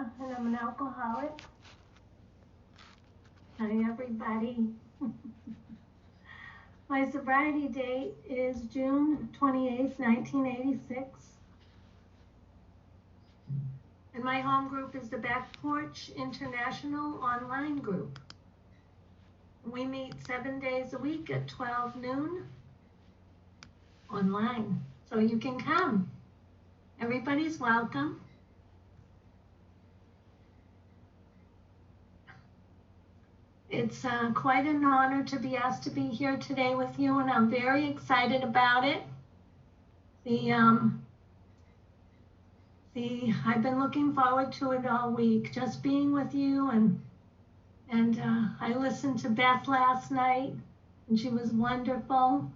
Linda, and I'm an alcoholic. Hi, everybody. My sobriety date is June 28th, 1986. And my home group is the Back Porch International online group. We meet 7 days a week at 12 noon online. So you can come. Everybody's welcome. It's quite an honor to be asked to be here today with you, and I'm very excited about it. I've been looking forward to it all week, just being with you, and I listened to Beth last night, and she was wonderful,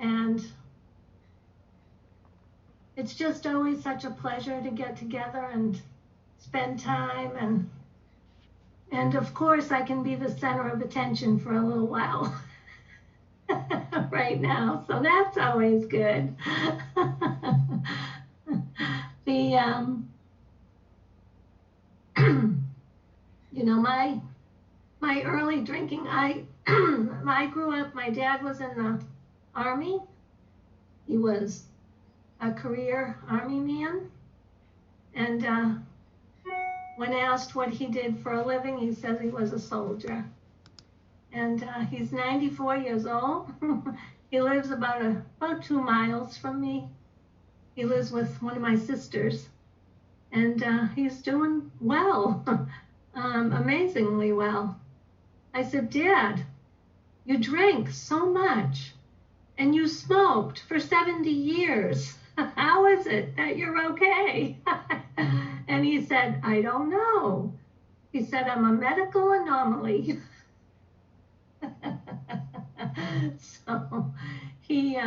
and it's just always such a pleasure to get together and spend time, and of course I can be the center of attention for a little while right now, so that's always good. You know, my early drinking, I grew up, my dad was in the Army. He was a career Army man, and when asked what he did for a living, he says he was a soldier. And he's 94 years old. He lives about 2 miles from me. He lives with one of my sisters, and he's doing well, amazingly well. I said, Dad, you drank so much, and you smoked for 70 years. How is it that you're okay? And he said, I don't know. He said, I'm a medical anomaly. So he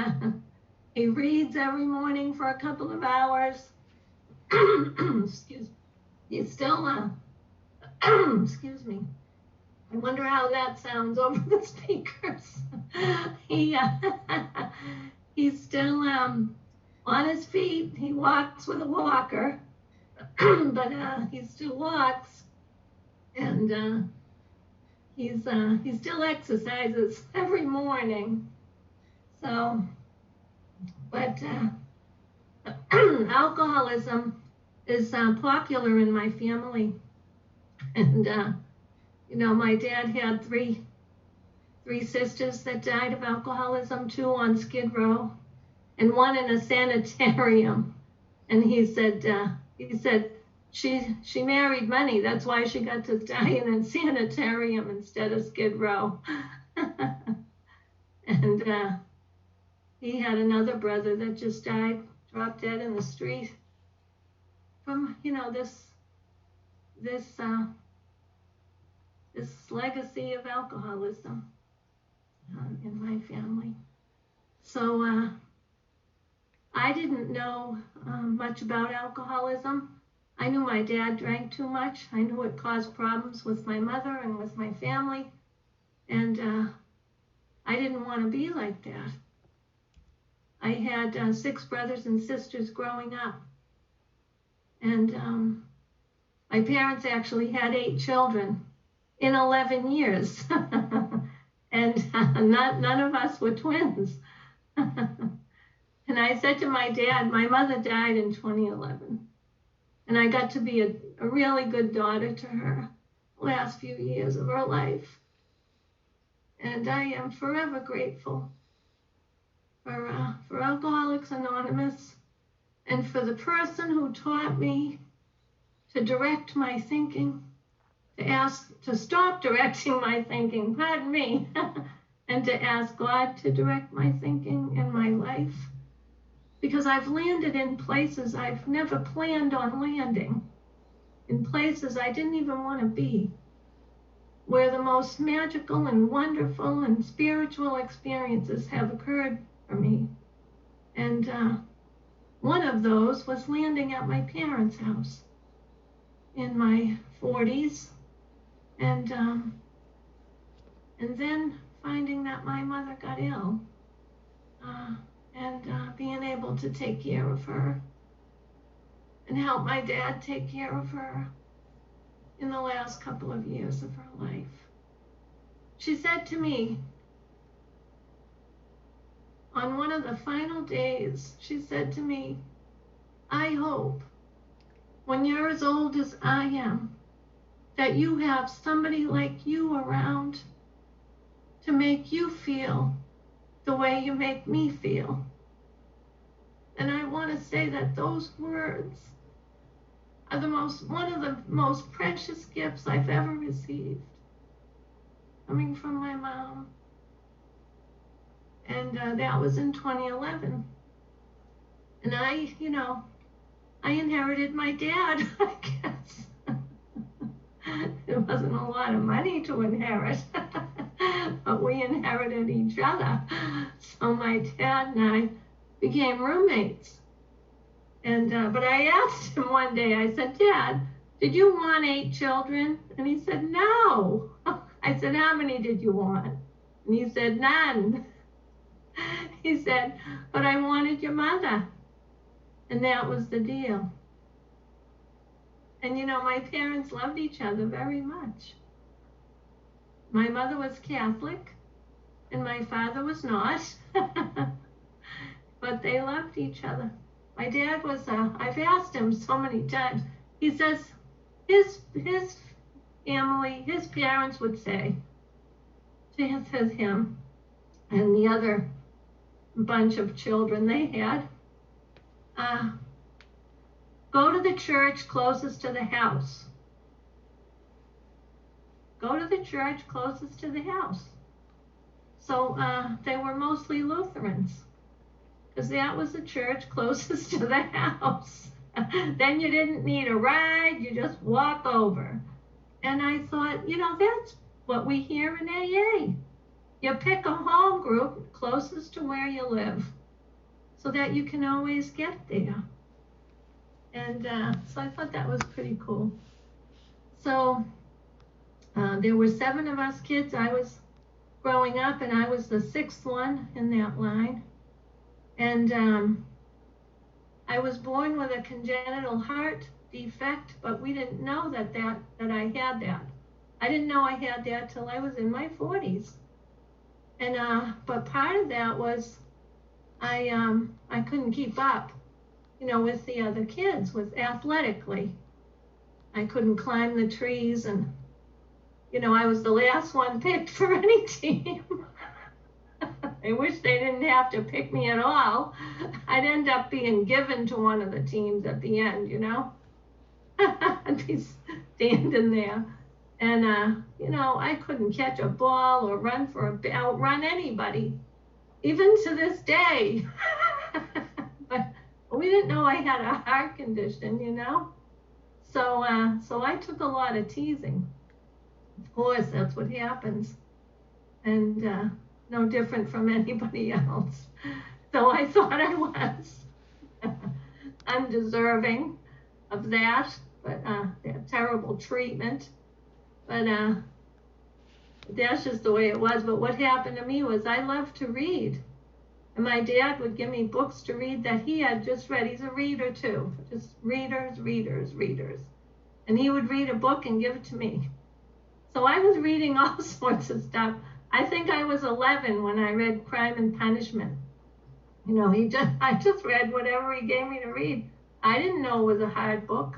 reads every morning for a couple of hours. Excuse me. He's still, excuse me. I wonder how that sounds over the speakers. He's still on his feet. He walks with a walker, but he still walks, and he still exercises every morning. So, but alcoholism is popular in my family, and you know, my dad had three sisters that died of alcoholism, 2 on Skid Row, and 1 in a sanitarium. And he said she married money. That's why she got to die in a sanitarium instead of Skid Row. And he had another brother that just died, dropped dead in the street from, you know, this legacy of alcoholism in my family. So I didn't know much about alcoholism. I knew my dad drank too much. I knew it caused problems with my mother and with my family. And I didn't want to be like that. I had 6 brothers and sisters growing up. And my parents actually had 8 children in 11 years. And none of us were twins. And I said to my dad, my mother died in 2011. And I got to be a really good daughter to her the last few years of her life. And I am forever grateful for Alcoholics Anonymous and for the person who taught me to direct my thinking, to stop directing my thinking, pardon me, and to ask God to direct my thinking in my life. Because I've landed in places I've never planned on landing, in places I didn't even want to be, where the most magical and wonderful and spiritual experiences have occurred for me. And one of those was landing at my parents' house in my 40s, and then finding that my mother got ill, and being able to take care of her. and helped my dad take care of her in the last couple of years of her life. She said to me, on one of the final days, she said to me, I hope when you're as old as I am, that you have somebody like you around to make you feel the way you make me feel. And I want to say that those words are one of the most precious gifts I've ever received, coming from my mom. And that was in 2011. And I inherited my dad, I guess. It wasn't a lot of money to inherit, but we inherited each other. So my dad and I became roommates. And but I asked him one day, I said, Dad, did you want 8 children? And he said, no. I said, how many did you want? And he said, none. He said, but I wanted your mother. And that was the deal. And my parents loved each other very much. My mother was Catholic, and my father was not. But they loved each other. My dad was, I've asked him so many times, he says his family, his parents would say to him and the other bunch of children they had, go to the church closest to the house. Go to the church closest to the house. So they were mostly Lutherans, because that was the church closest to the house. Then you didn't need a ride, you just walk over. And I thought, that's what we hear in AA. You pick a home group closest to where you live so that you can always get there. And so I thought that was pretty cool. So there were 7 of us kids. I was growing up, and I was the 6th one in that line. And I was born with a congenital heart defect, but we didn't know that I had that. I didn't know I had that till I was in my 40s. And but part of that was I couldn't keep up, with the other kids, with athletically. I couldn't climb the trees, and I was the last one picked for any team. I wish they didn't have to pick me at all. I'd end up being given to one of the teams at the end, I'd be standing there. And, I couldn't catch a ball or outrun anybody, even to this day. But we didn't know I had a heart condition, So I took a lot of teasing. Of course, that's what happens. And no different from anybody else. So I thought I was undeserving of that, but that terrible treatment. But that's just the way it was. But what happened to me was I loved to read. And my dad would give me books to read that he had just read. He's a reader too, just readers. And he would read a book and give it to me. So I was reading all sorts of stuff. I think I was 11 when I read Crime and Punishment. I just read whatever he gave me to read. I didn't know it was a hard book.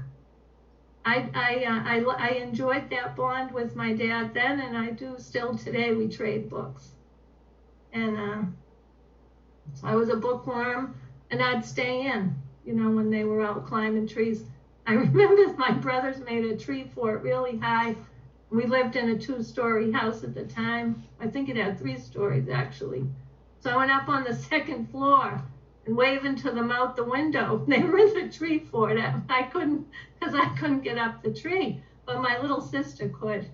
I enjoyed that bond with my dad then, and I do still today. We trade books. And so I was a bookworm, and I'd stay in, when they were out climbing trees. I remember my brothers made a tree fort really high. We lived in a 2-story house at the time. I think it had 3 stories, actually. So I went up on the 2nd floor and waving to them out the window. They were in the tree fort. I couldn't get up the tree, but my little sister could.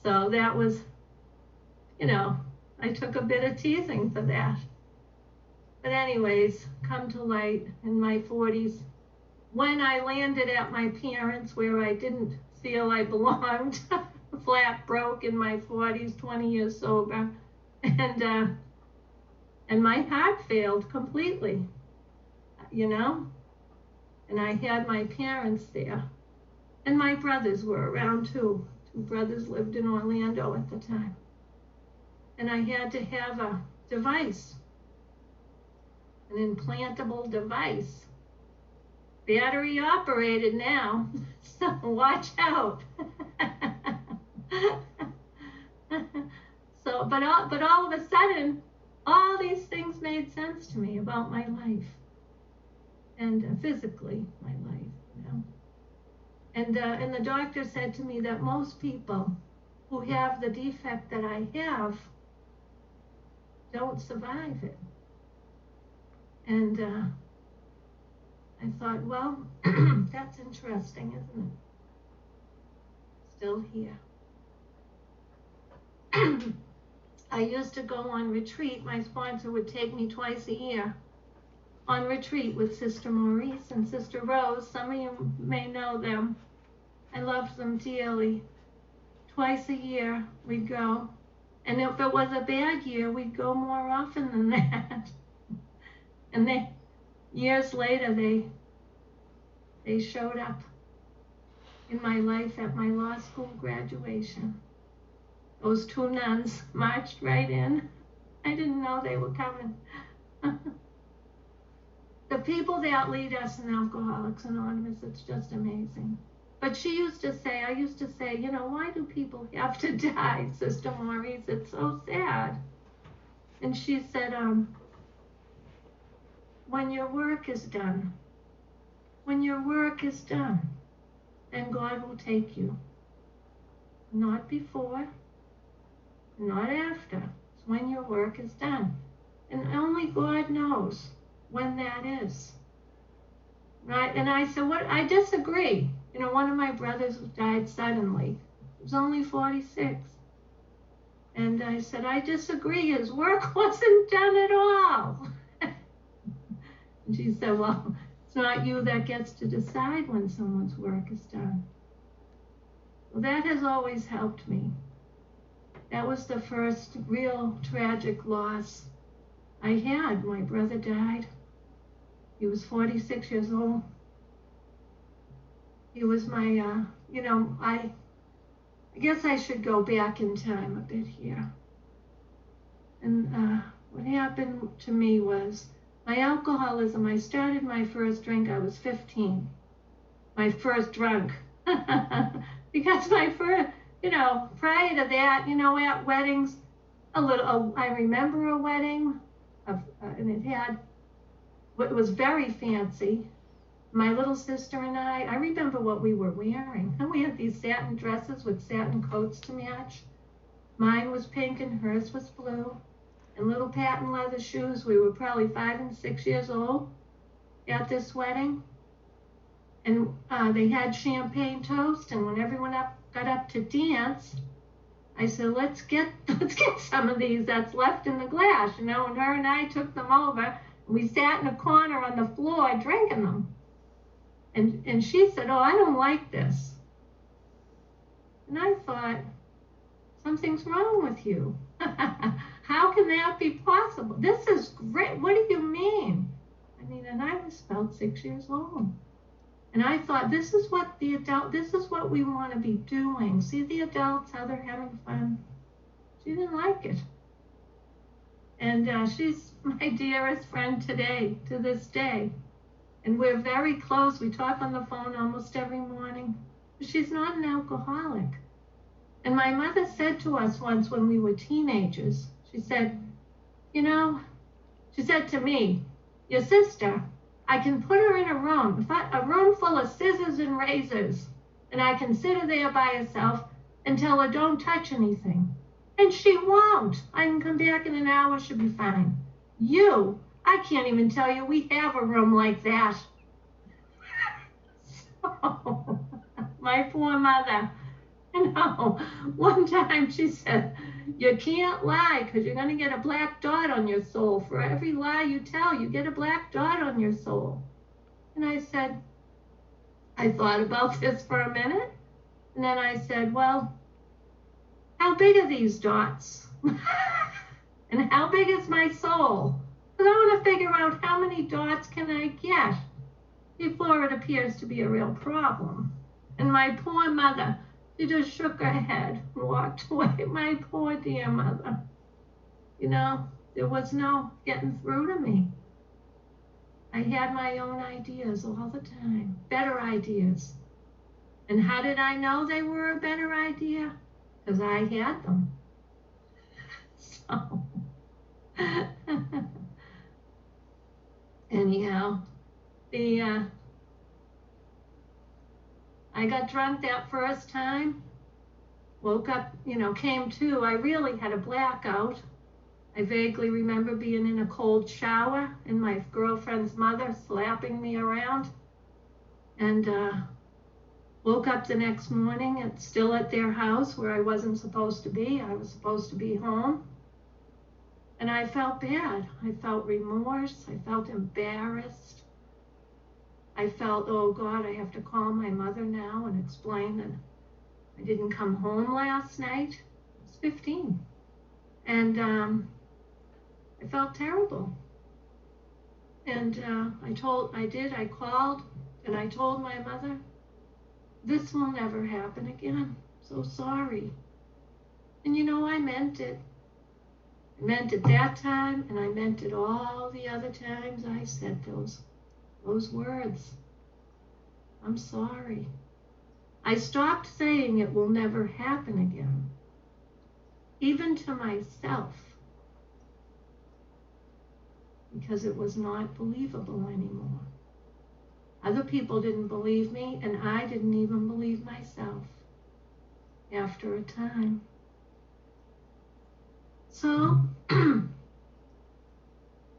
So that was, I took a bit of teasing for that. But anyways, come to light in my 40s, when I landed at my parents' where I didn't feel I belonged, flat broke in my 40s, 20 years sober, and my heart failed completely, And I had my parents there. And my brothers were around too. 2 brothers lived in Orlando at the time. And I had to have a device, an implantable device. Battery operated now, so watch out. But all of a sudden, all these things made sense to me about my life, and physically my life, you know. And the doctor said to me that most people who have the defect that I have don't survive it. And I thought, well, that's interesting, isn't it? Still here. I used to go on retreat. My sponsor would take me twice a year on retreat with Sister Maurice and Sister Rose. Some of you may know them. I loved them dearly. Twice a year we'd go. And if it was a bad year, we'd go more often than that. And years later, they showed up in my life at my law school graduation. Those 2 nuns marched right in. I didn't know they were coming. The people that lead us in Alcoholics Anonymous, it's just amazing. But I used to say, you know, why do people have to die, Sister Maurice? It's so sad. And she said, when your work is done, then God will take you. Not before, not after. It's when your work is done. And only God knows when that is. Right? And I said, I disagree. You know, one of my brothers died suddenly. He was only 46. And I said, I disagree. His work wasn't done at all. And she said, well, it's not you that gets to decide when someone's work is done. Well, that has always helped me. That was the first real tragic loss I had. My brother died. He was 46 years old. He was my, I guess I should go back in time a bit here. And what happened to me was my alcoholism. I started my first drink, I was 15. My first drunk. Because my first, prior to that, at weddings, I remember a wedding, and it was very fancy. My little sister and I remember what we were wearing. And we had these satin dresses with satin coats to match. Mine was pink and hers was blue. And little patent leather shoes. We were probably 5 and 6 years old at this wedding. And they had champagne toast. And when everyone got up to dance, I said, let's get some of these that's left in the glass, And her and I took them over. And we sat in a corner on the floor drinking them. And she said, oh, I don't like this. And I thought, something's wrong with you. How can that be possible? This is great. What do you mean? And I was about 6 years old. And I thought, this is what we want to be doing. See the adults, how they're having fun. She didn't like it. And she's my dearest friend today, to this day. And we're very close. We talk on the phone almost every morning. She's not an alcoholic. And my mother said to us once when we were teenagers, she said, she said to me, your sister, I can put her in a room full of scissors and razors, and I can sit her there by herself and tell her don't touch anything. And she won't. I can come back in an hour, she'll be fine. I can't even tell you we have a room like that. So, my poor mother. One time she said, you can't lie because you're going to get a black dot on your soul. For every lie you tell, you get a black dot on your soul. And I said, I thought about this for a minute. And then I said, well, how big are these dots? And how big is my soul? Because I want to figure out how many dots can I get. before it appears to be a real problem. And my poor mother, she just shook her head and walked away. My poor dear mother. You know, there was no getting through to me. I had my own ideas all the time, better ideas. And how did I know they were a better idea? Because I had them. So, anyhow, I got drunk that first time, woke up, came to. I really had a blackout. I vaguely remember being in a cold shower and my girlfriend's mother slapping me around. And woke up the next morning and still at their house where I wasn't supposed to be. I was supposed to be home. And I felt bad. I felt remorse. I felt embarrassed. I felt, oh God, I have to call my mother now and explain that I didn't come home last night. I was 15. And I felt terrible. And I called and I told my mother, this will never happen again. So sorry. And I meant it. I meant it that time, and I meant it all the other times I said those words. I'm sorry. I stopped saying it will never happen again, even to myself, because it was not believable anymore. Other people didn't believe me, and I didn't even believe myself after a time. So,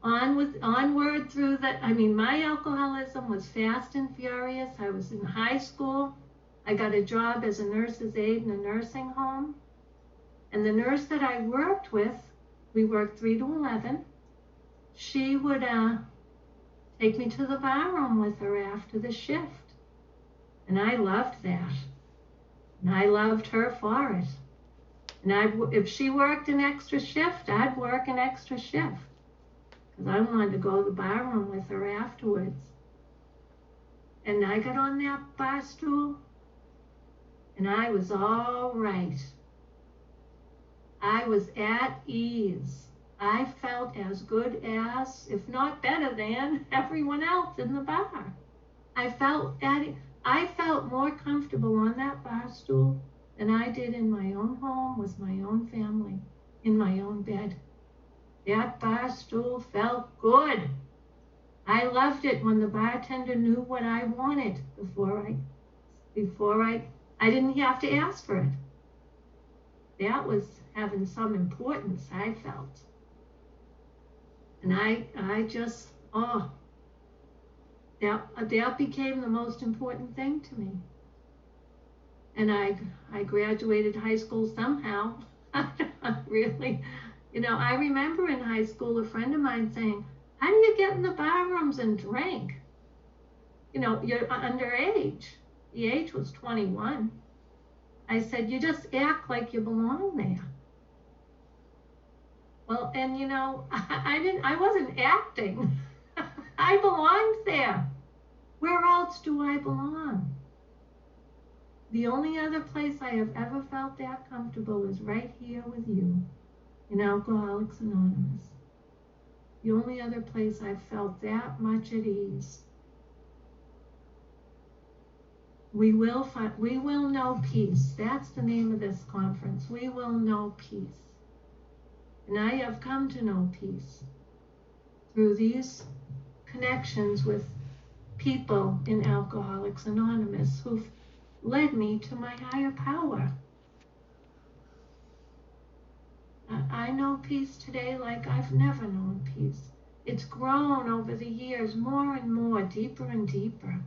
onward through my alcoholism was fast and furious. I was in high school. I got a job as a nurse's aide in a nursing home. And the nurse that I worked with, we worked 3 to 11, she would take me to the bar room with her after the shift. And I loved that. And I loved her for it. And if she worked an extra shift, I'd work an extra shift. Because I wanted to go to the bar room with her afterwards. And I got on that bar stool, and I was all right. I was at ease. I felt as good as, if not better than, everyone else in the bar. I felt more comfortable on that bar stool than I did in my own home with my own family, in my own bed. That bar stool felt good. I loved it when the bartender knew what I wanted before I didn't have to ask for it. That was having some importance, I felt. And I just, that became the most important thing to me. And I graduated high school somehow. Really, I remember in high school a friend of mine saying, how do you get in the bar rooms and drink? You're underage. The age was 21. I said, you just act like you belong there. Well, and I wasn't acting. I belonged there. Where else do I belong? The only other place I have ever felt that comfortable is right here with you in Alcoholics Anonymous. The only other place I've felt that much at ease. We will know peace. That's the name of this conference. We will know peace. And I have come to know peace through these connections with people in Alcoholics Anonymous who've led me to my higher power. I know peace today like I've never known peace. It's grown over the years more and more, deeper and deeper.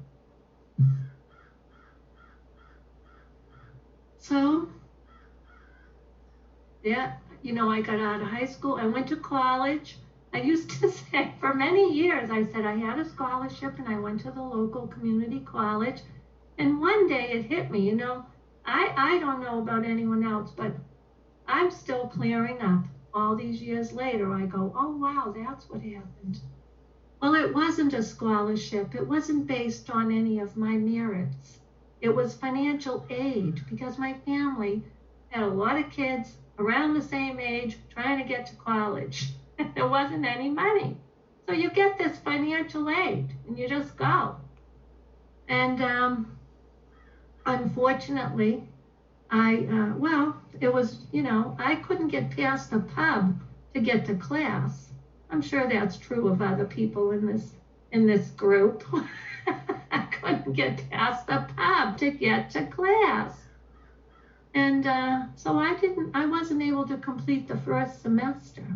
So, I got out of high school. I went to college. I used to say for many years, I said I had a scholarship and I went to the local community college. And one day it hit me, I don't know about anyone else, but I'm still clearing up. All these years later, I go, oh, wow, that's what happened. Well, it wasn't a scholarship. It wasn't based on any of my merits. It was financial aid because my family had a lot of kids around the same age trying to get to college. There wasn't any money. So you get this financial aid and you just go. And unfortunately, it was, I couldn't get past the pub to get to class. I'm sure that's true of other people in this group. I couldn't get past the pub to get to class. And so I wasn't able to complete the first semester.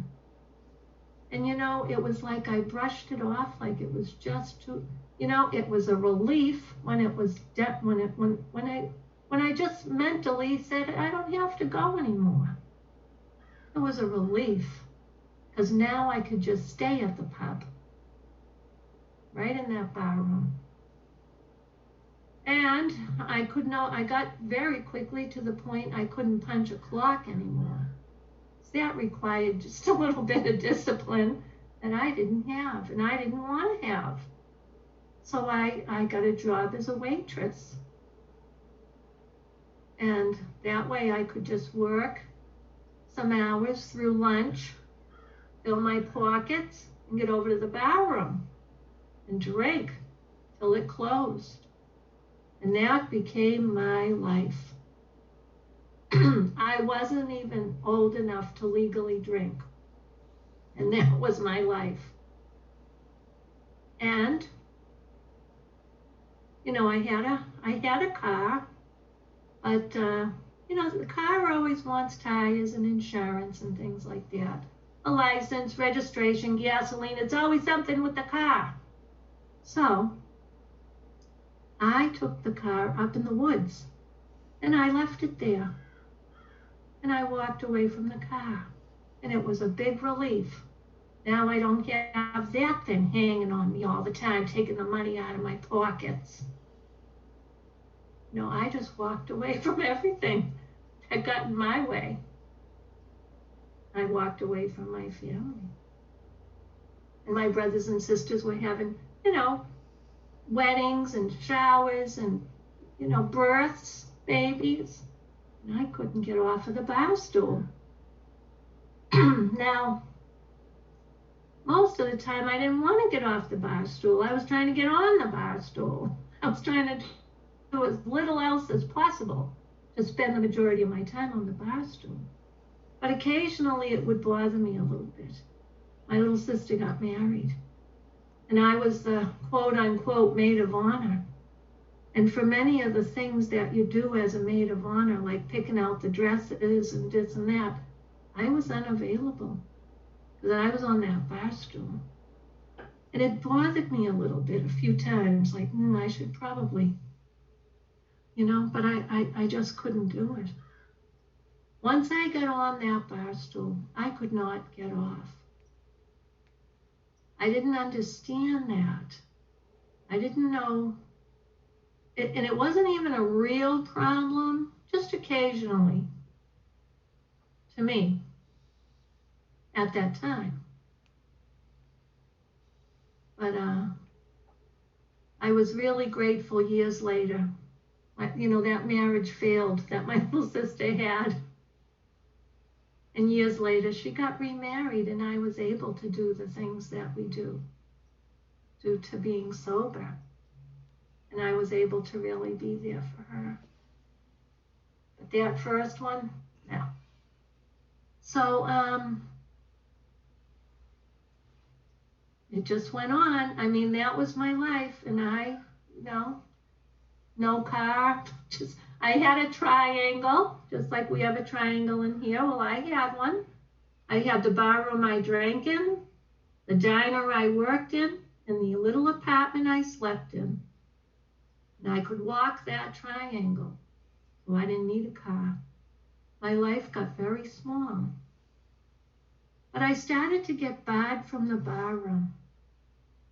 And it was like I brushed it off like it was just too, it was a relief when it was when I just mentally said I don't have to go anymore. It was a relief because now I could just stay at the pub, right in that bar room. And I got very quickly to the point I couldn't punch a clock anymore. That required just a little bit of discipline that I didn't have and I didn't want to have. So I got a job as a waitress. And that way I could just work some hours through lunch, fill my pockets, and get over to the bar room and drink till it closed. And that became my life. I wasn't even old enough to legally drink. And that was my life. And, I had a car, but, the car always wants tires and insurance and things like that. A license, registration, gasoline, it's always something with the car. So, I took the car up in the woods and I left it there. And I walked away from the car. And it was a big relief. Now I don't have that thing hanging on me all the time, taking the money out of my pockets. I just walked away from everything that got in my way. I walked away from my family. And my brothers and sisters were having, weddings and showers and, births, babies. And I couldn't get off of the bar stool. Now, most of the time I didn't want to get off the bar stool. I was trying to get on the bar stool. I was trying to do as little else as possible to spend the majority of my time on the bar stool. But occasionally it would bother me a little bit. My little sister got married, and I was the quote-unquote maid of honor. And for many of the things that you do as a maid of honor, like picking out the dresses and this and that, I was unavailable because I was on that bar stool. And it bothered me a little bit a few times, like, I should probably, but I just couldn't do it. Once I got on that bar stool, I could not get off. I didn't understand that. I didn't know. And it wasn't even a real problem, just occasionally, to me, at that time. But I was really grateful years later. That marriage failed that my little sister had. And years later, she got remarried, and I was able to do the things that we do due to being sober. And I was able to really be there for her. But that first one, no. So it just went on. I mean, that was my life. And I, no car. I had a triangle, just like we have a triangle in here. Well, I had one. I had the bar room I drank in, the diner I worked in, and the little apartment I slept in. And I could walk that triangle, so I didn't need a car. My life got very small. But I started to get barred from the bar room.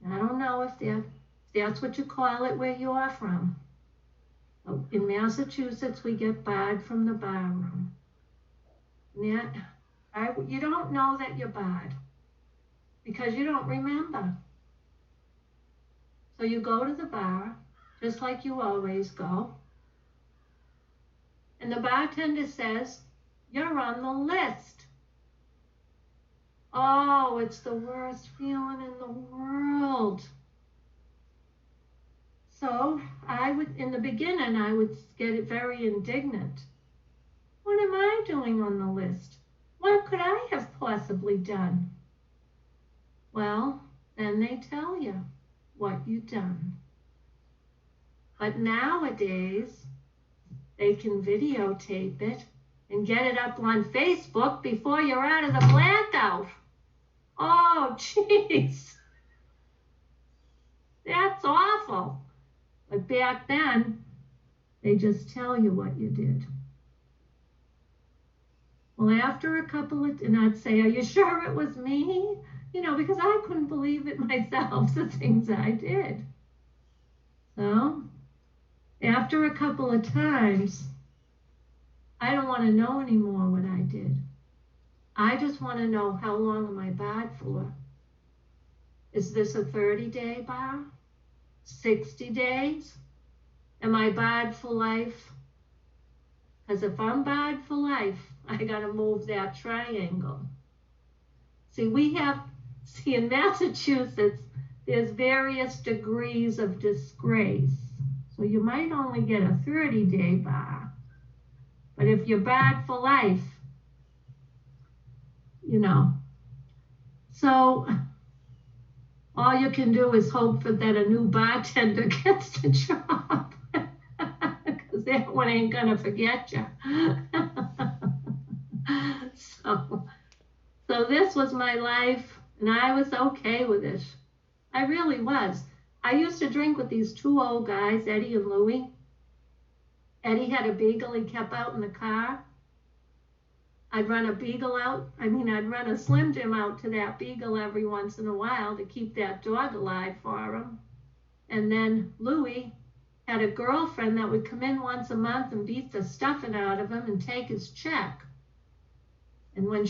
I don't know if that's what you call it where you're from. In Massachusetts, we get barred from the bar room. And you don't know that you're barred because you don't remember. So you go to the bar, just like you always go, and the bartender says, "You're on the list." Oh, it's the worst feeling in the world. So in the beginning, I would get very indignant. What am I doing on the list? What could I have possibly done? Well, then they tell you what you've done. But nowadays, they can videotape it and get it up on Facebook before you're out of the blackout. Oh, jeez. That's awful. But back then, they just tell you what you did. Well, after a couple of, and I'd say, "Are you sure it was me?" Because I couldn't believe it myself, the things I did. So, after a couple of times, I don't want to know anymore what I did. I just want to know, how long am I barred for? Is this a 30-day bar? 60 days? Am I barred for life? Because if I'm barred for life, I got to move that triangle. See, in Massachusetts, there's various degrees of disgrace. So you might only get a 30-day bar. But if you're barred for life, So all you can do is hope for that a new bartender gets the job. Because that one ain't going to forget you. So this was my life, and I was okay with it. I really was. I used to drink with these two old guys, Eddie and Louie. Eddie had a Beagle he kept out in the car. I'd run a Slim Jim out to that Beagle every once in a while to keep that dog alive for him. And then Louie had a girlfriend that would come in once a month and beat the stuffing out of him and take his check. And when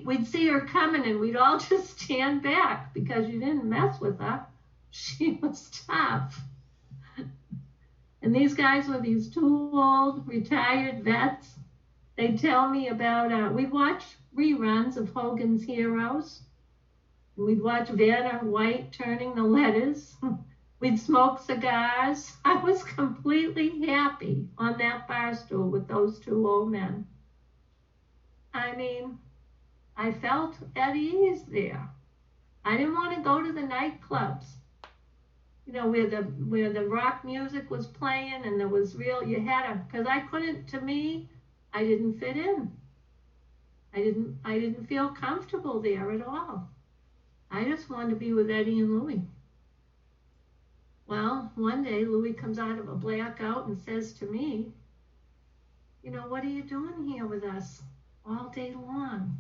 we'd see her coming and we'd all just stand back because you didn't mess with her. She was tough. And these guys were these two old retired vets. They'd tell me about, we'd watch reruns of Hogan's Heroes. And we'd watch Vanna White turning the letters. We'd smoke cigars. I was completely happy on that bar stool with those two old men. I felt at ease there. I didn't want to go to the nightclubs, where the rock music was playing and there was because I didn't fit in. I didn't feel comfortable there at all. I just wanted to be with Eddie and Louie. Well, one day Louie comes out of a blackout and says to me, "What are you doing here with us all day long?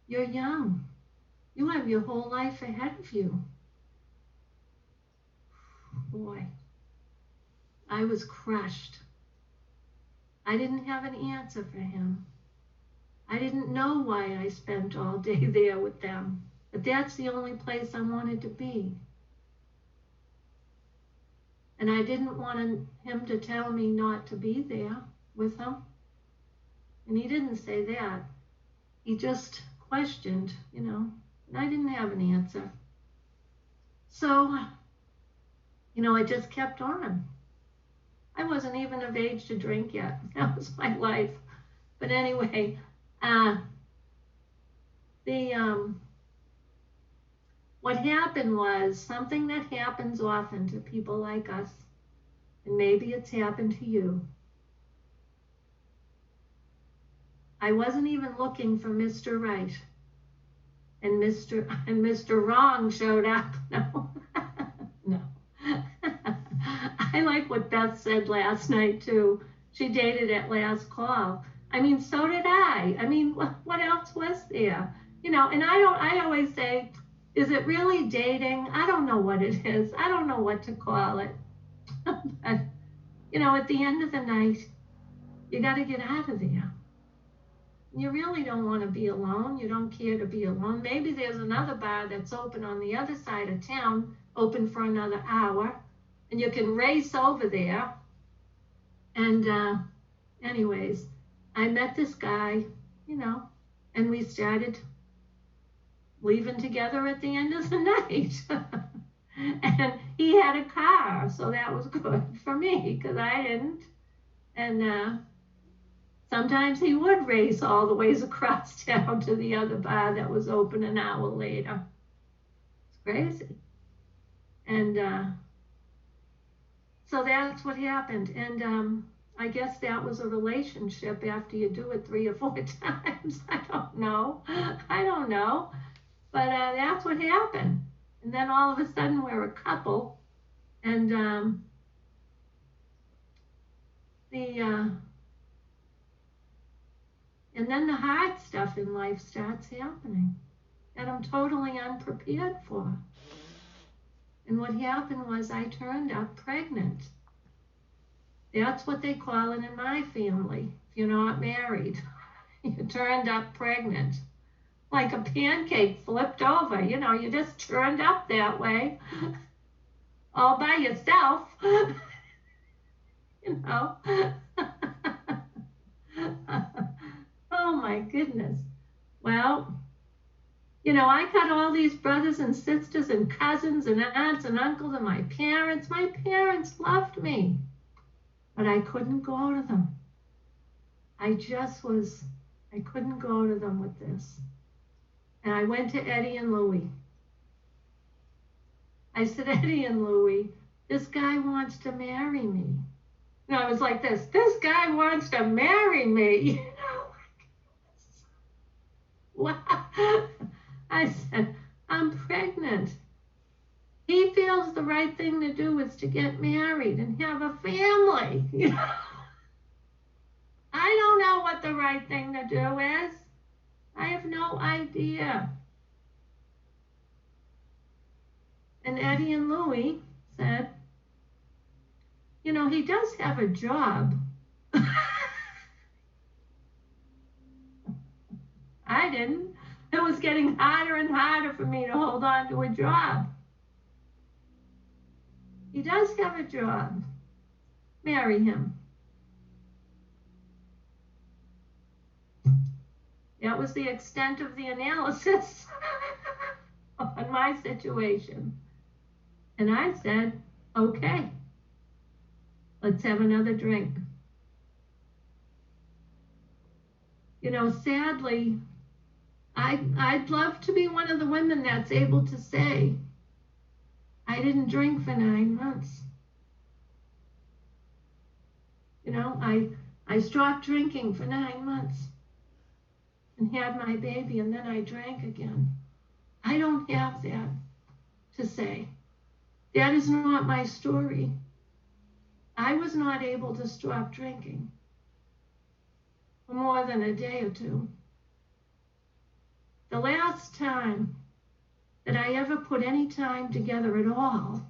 You're young. You have your whole life ahead of you." Boy, I was crushed. I didn't have an answer for him. I didn't know why I spent all day there with them, but that's the only place I wanted to be. And I didn't want him to tell me not to be there with him. And he didn't say that. He just questioned, and I didn't have an answer. So, I just kept on. I wasn't even of age to drink yet. That was my life. But anyway, what happened was something that happens often to people like us, and maybe it's happened to you. I wasn't even looking for Mr. Right, and Mr. Wrong showed up. No, no. I like what Beth said last night too. She dated at last call. So did I. What else was there? And I always say, is it really dating? I don't know what it is. I don't know what to call it. But, at the end of the night, you got to get out of there. You really don't want to be alone. You don't care to be alone. Maybe there's another bar that's open on the other side of town, open for another hour. and you can race over there. And anyways, I met this guy, and we started leaving together at the end of the night. And he had a car, so that was good for me because I didn't. And sometimes he would race all the ways across town to the other bar that was open an hour later. It's crazy. And so that's what happened. And I guess that was a relationship after you do it 3 or 4 times. I don't know. But that's what happened. And then all of a sudden we're a couple. And and then the hard stuff in life starts happening that I'm totally unprepared for. And what happened was I turned up pregnant. That's what they call it in my family. If you're not married, you turned up pregnant. Like a pancake flipped over, you just turned up that way. All by yourself. Oh my goodness. Well, I got all these brothers and sisters and cousins and aunts and uncles and my parents. My parents loved me, but I couldn't go to them. I couldn't go to them with this. And I went to Eddie and Louie. I said, Eddie and Louie, this guy wants to marry me. And I was like this guy wants to marry me. Wow. I said, I'm pregnant. He feels the right thing to do is to get married and have a family. I don't know what the right thing to do is. I have no idea. And Eddie and Louie said, he does have a job. I didn't. It was getting harder and harder for me to hold on to a job. He does have a job. Marry him. That was the extent of the analysis on my situation. And I said, okay, let's have another drink. Sadly, I'd love to be one of the women that's able to say, I didn't drink for 9 months. I stopped drinking for 9 months and had my baby, and then I drank again. I don't have that to say. That is not my story. I was not able to stop drinking for more than a day or two. The last time that I ever put any time together at all,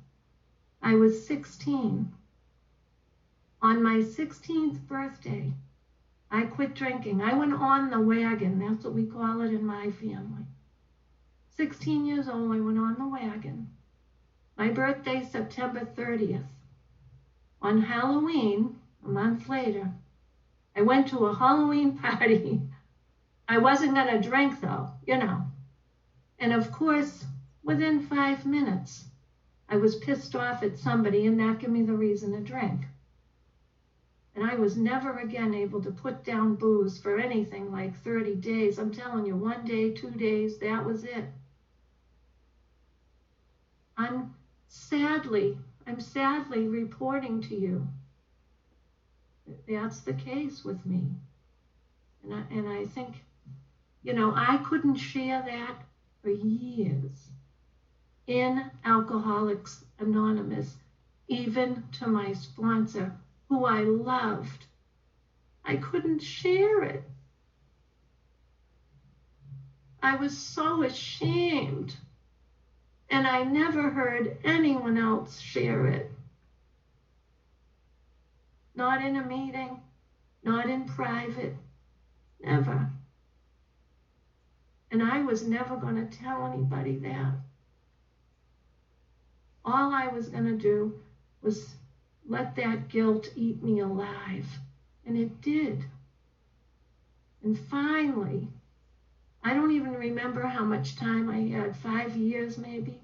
I was 16. On my 16th birthday, I quit drinking. I went on the wagon. That's what we call it in my family. 16 years old, I went on the wagon. My birthday, September 30th. On Halloween, a month later, I went to a Halloween party. I wasn't going to drink, though, And of course, within 5 minutes, I was pissed off at somebody, and that gave me the reason to drink. And I was never again able to put down booze for anything like 30 days. I'm telling you, 1 day, 2 days, that was it. I'm sadly reporting to you that that's the case with me. And I think, I couldn't share that for years in Alcoholics Anonymous, even to my sponsor, who I loved. I couldn't share it. I was so ashamed. And I never heard anyone else share it. Not in a meeting, not in private, never. And I was never going to tell anybody that. All I was going to do was let that guilt eat me alive. And it did. And finally, I don't even remember how much time I had, 5 years maybe.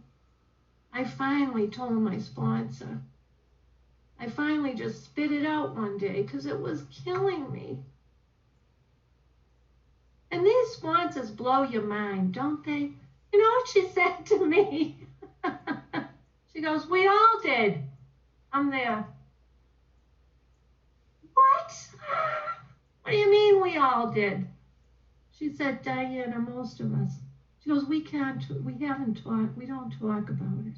I finally told my sponsor. I finally just spit it out one day because it was killing me. And these sponsors blow your mind, don't they? You know what she said to me? She goes, "We all did." I'm there. What? What do you mean we all did? She said, "Diana, most of us." She goes, we don't talk about it.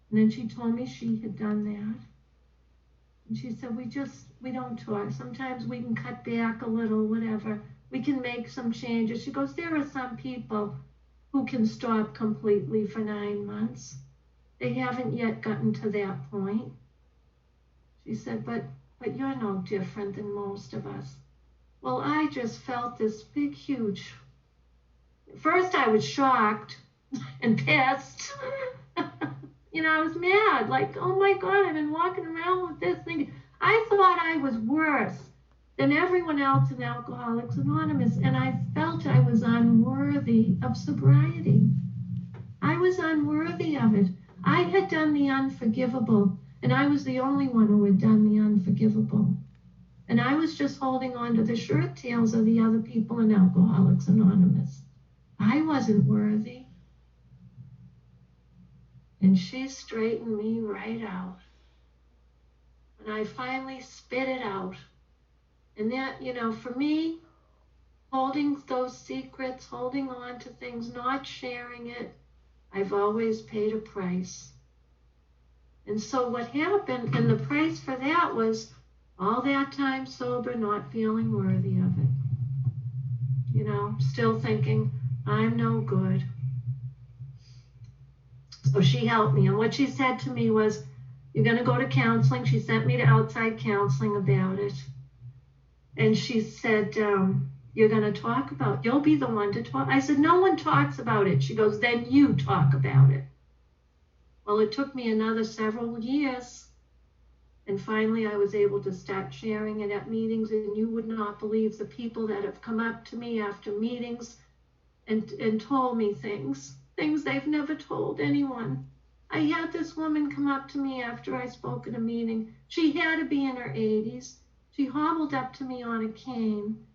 And then she told me she had done that. And she said, we don't talk. Sometimes we can cut back a little, whatever. We can make some changes. She goes, there are some people who can stop completely for 9 months. They haven't yet gotten to that point. She said, but you're no different than most of us. Well, I just felt this big, huge. First, I was shocked and pissed. I was mad. Like, oh my God, I've been walking around with this thing. I thought I was worse than everyone else in Alcoholics Anonymous, and I felt I was unworthy of sobriety. I was unworthy of it. I had done the unforgivable, and I was the only one who had done the unforgivable. And I was just holding on to the shirt tails of the other people in Alcoholics Anonymous. I wasn't worthy. And she straightened me right out. And I finally spit it out. And that, for me, holding those secrets, holding on to things, not sharing it, I've always paid a price. And so what happened, and the price for that was all that time sober, not feeling worthy of it. Still thinking, I'm no good. So she helped me. And what she said to me was, you're going to go to counseling. She sent me to outside counseling about it. And she said, you're going to you'll be the one to talk. I said, no one talks about it. She goes, then you talk about it. Well, it took me another several years. And finally, I was able to start sharing it at meetings. And you would not believe the people that have come up to me after meetings and told me things they've never told anyone. I had this woman come up to me after I spoke at a meeting. She had to be in her 80s. She hobbled up to me on a cane,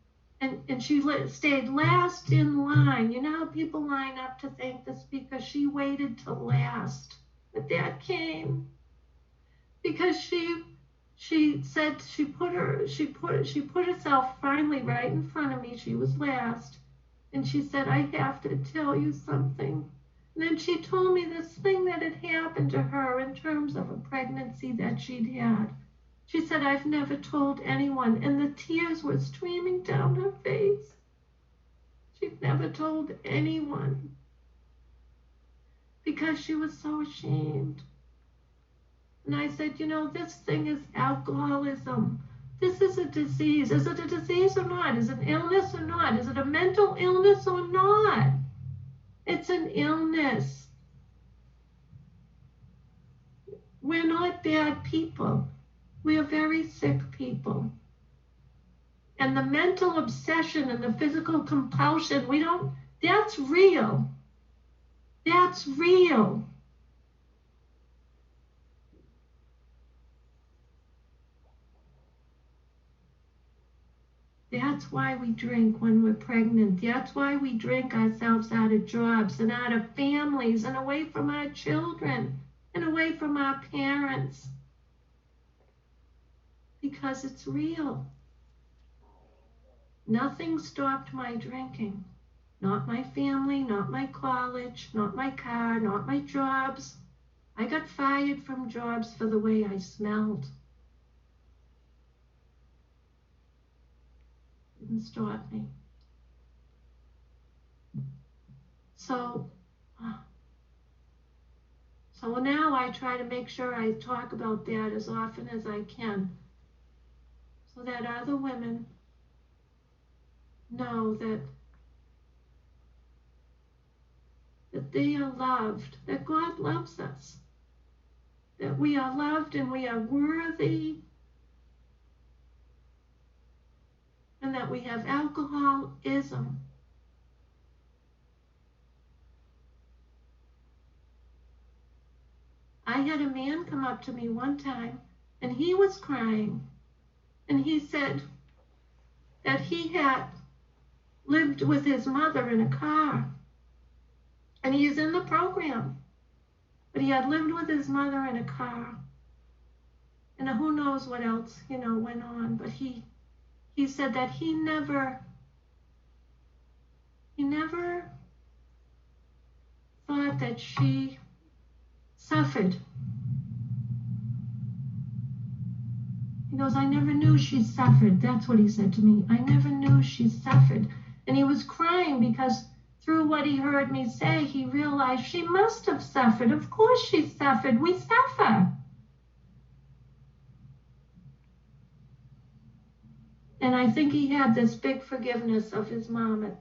and she stayed last in line. You know how people line up to thank the speaker? She waited till last with that cane because she said she put herself finally right in front of me. She was last. And she said, I have to tell you something. And then she told me this thing that had happened to her in terms of a pregnancy that she'd had. She said, I've never told anyone. And the tears were streaming down her face. She'd never told anyone because she was so ashamed. And I said, this thing is alcoholism. This is a disease. Is it a disease or not? Is it an illness or not? Is it a mental illness or not? It's an illness. We're not bad people. We are very sick people. And the mental obsession and the physical compulsion, that's real. That's real. That's why we drink when we're pregnant. That's why we drink ourselves out of jobs and out of families and away from our children and away from our parents. Because it's real. Nothing stopped my drinking. Not my family, not my college, not my car, not my jobs. I got fired from jobs for the way I smelled. Didn't stop me. So now I try to make sure I talk about that as often as I can so that other women know that they are loved, that God loves us, that we are loved and we are worthy, and that we have alcoholism. I had a man come up to me one time, and he was crying, and he said that he had lived with his mother in a car, and he's in the program, but he had lived with his mother in a car, and who knows what else, went on, but he said that he never thought that she suffered. He goes, I never knew she suffered. That's what he said to me. I never knew she suffered. And he was crying because through what he heard me say, he realized she must have suffered. Of course she suffered. We suffer. And I think he had this big forgiveness of his mom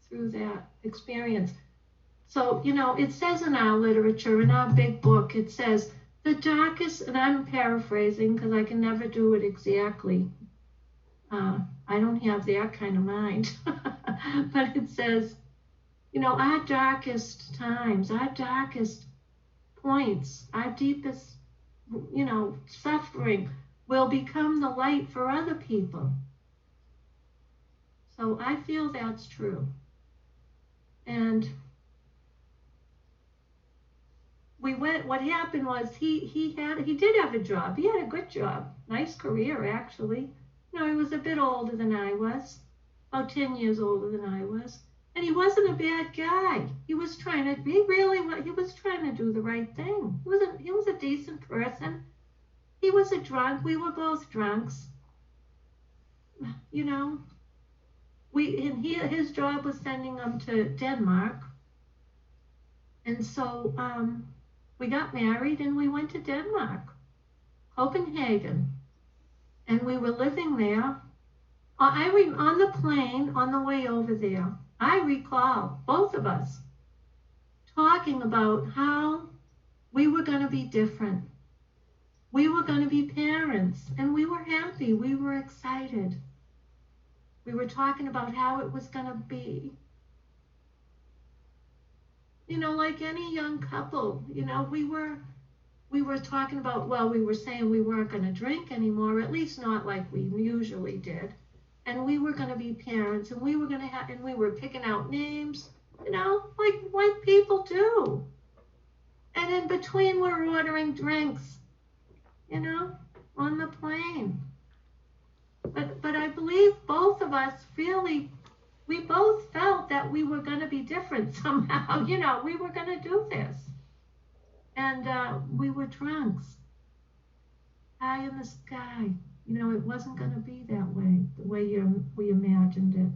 through that experience. So, it says in our literature, in our big book, it says, the darkest, and I'm paraphrasing because I can never do it exactly. I don't have that kind of mind. But it says, our darkest times, our darkest points, our deepest, suffering will become the light for other people. So I feel that's true. And what happened was he did have a job. He had a good job, nice career actually. He was a bit older than I was, about 10 years older than I was. And he wasn't a bad guy. He was trying to do the right thing. He was a decent person. He was a drunk. We were both drunks. His job was sending him to Denmark. And so we got married and we went to Denmark, Copenhagen. And we were living there. On the plane, on the way over there, I recall both of us talking about how we were going to be different. We were going to be parents, and we were happy. We were excited. We were talking about how it was going to be. Like any young couple, we were talking about, we were saying we weren't going to drink anymore, at least not like we usually did. And we were going to be parents, and we were going to have, and we were picking out names, like people do. And in between, we're ordering drinks, on the plane. But I believe both of us really, we both felt that we were going to be different somehow. We were going to do this. And we were drunks, high in the sky. It wasn't going to be that way, the way we imagined it.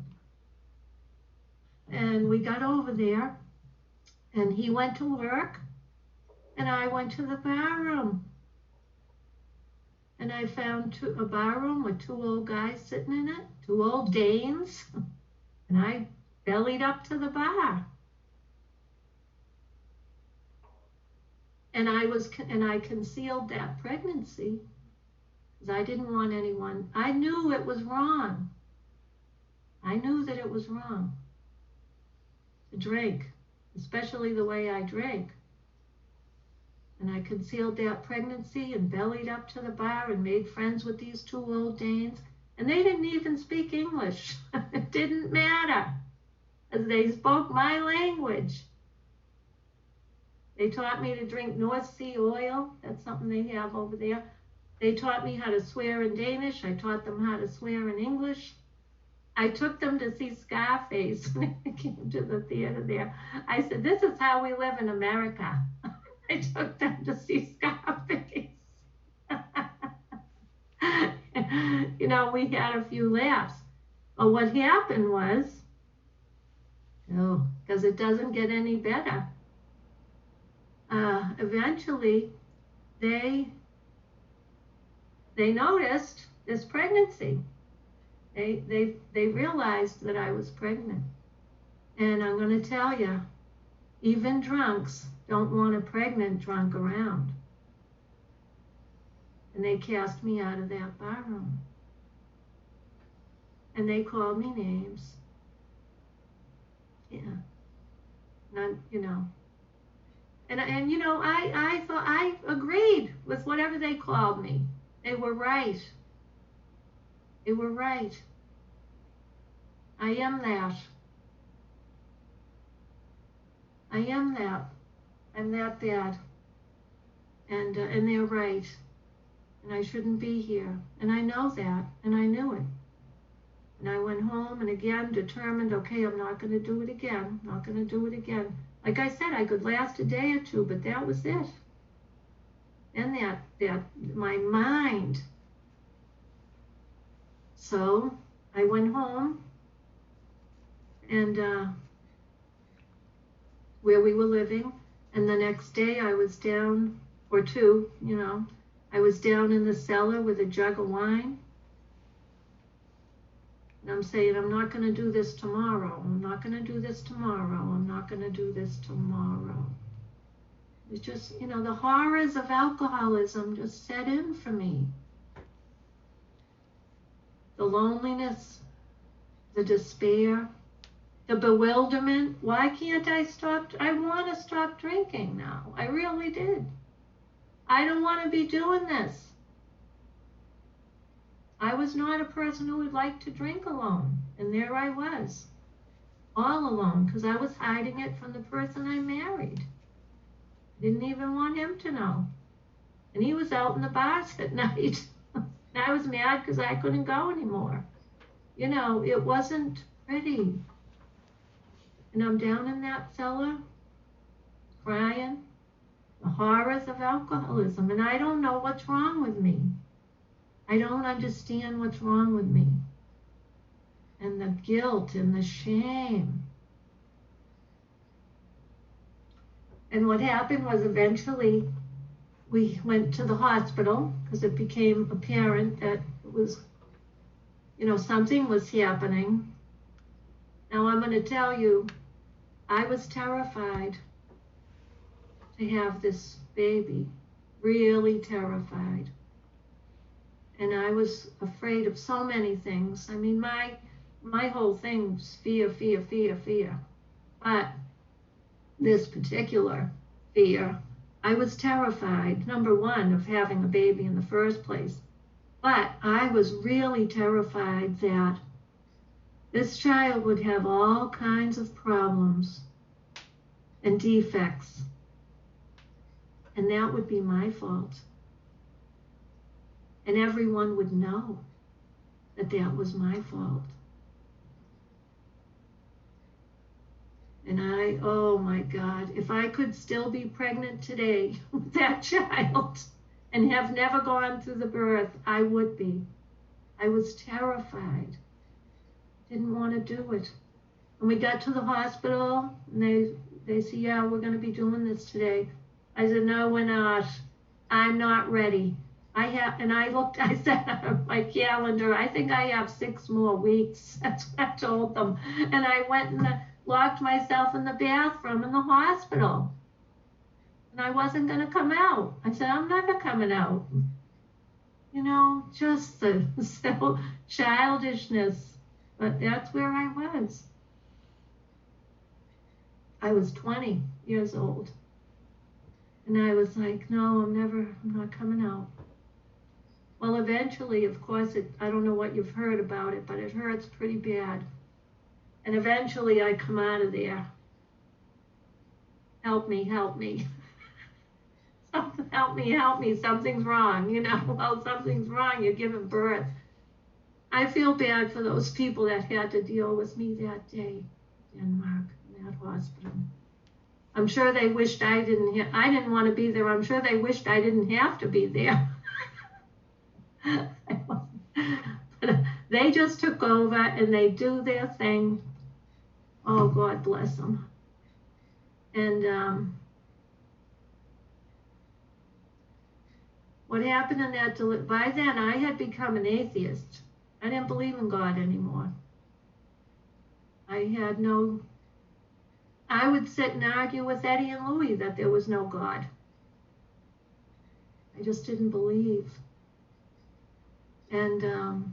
And we got over there, and he went to work, and I went to the bar room. And I found a bar room with two old guys sitting in it, two old Danes, and I bellied up to the bar. And I concealed that pregnancy because I didn't want anyone. I knew it was wrong. I knew that it was wrong to drink, especially the way I drank. And I concealed that pregnancy and bellied up to the bar and made friends with these two old Danes. And they didn't even speak English. It didn't matter, as they spoke my language. They taught me to drink North Sea oil. That's something they have over there. They taught me how to swear in Danish. I taught them how to swear in English. I took them to see Scarface when they came to the theater there. I said, this is how we live in America. I took them to see Scarface. We had a few laughs. But what happened was, because it doesn't get any better, eventually they noticed this pregnancy. They realized that I was pregnant. And I'm going to tell you, even drunks don't want a pregnant drunk around. And they cast me out of that barroom. And they called me names. Yeah. None, you know. And you know, I thought I agreed with whatever they called me. They were right. They were right. I am that. I am that. I'm that bad. And they're right. And I shouldn't be here. And I know that. And I knew it. And I went home and again determined, okay, I'm not going to do it again. I'm not going to do it again. Like I said, I could last a day or two, but that was it. And that my mind. So I went home and where we were living. And the next day I was down, or two, you know, I was down in the cellar with a jug of wine. And I'm saying, I'm not going to do this tomorrow. I'm not going to do this tomorrow. I'm not going to do this tomorrow. It's just, you know, the horrors of alcoholism just set in for me. The loneliness, the despair, the bewilderment. Why can't I stop? I want to stop drinking now. I really did. I don't want to be doing this. I was not a person who would like to drink alone. And there I was, all alone, because I was hiding it from the person I married. I didn't even want him to know. And he was out in the bars at night. And I was mad because I couldn't go anymore. You know, it wasn't pretty. And I'm down in that cellar, crying, the horrors of alcoholism. And I don't know what's wrong with me. I don't understand what's wrong with me. And the guilt and the shame. And what happened was eventually we went to the hospital because it became apparent that it was, you know, something was happening. Now I'm going to tell you, I was terrified to have this baby, really terrified. And I was afraid of so many things. I mean, my whole thing was fear, fear, fear, fear. But this particular fear, I was terrified, number one, of having a baby in the first place. But I was really terrified that this child would have all kinds of problems and defects. And that would be my fault. And everyone would know that that was my fault. And oh my God, if I could still be pregnant today with that child and have never gone through the birth, I would be. I was terrified. Didn't want to do it. And we got to the hospital and they said, yeah, we're going to be doing this today. I said, no, we're not. I'm not ready. I said on my calendar, I think I have 6 more weeks. That's what I told them. And I went and locked myself in the bathroom in the hospital. And I wasn't going to come out. I said, I'm never coming out. You know, just the so childishness. But that's where I was. I was 20 years old. And I was like, no, I'm not coming out. Well, eventually, of course, I don't know what you've heard about it, but it hurts pretty bad. And eventually I come out of there. Help me, help me. Help me, something's wrong. You know, well, something's wrong, you're giving birth. I feel bad for those people that had to deal with me that day, Denmark, in that hospital. I'm sure they wished I didn't want to be there. I'm sure they wished I didn't have to be there. But they just took over and they do their thing. Oh, God bless them. And what happened in that, by then I had become an atheist. I didn't believe in God anymore. I would sit and argue with Eddie and Louie that there was no God. I just didn't believe. And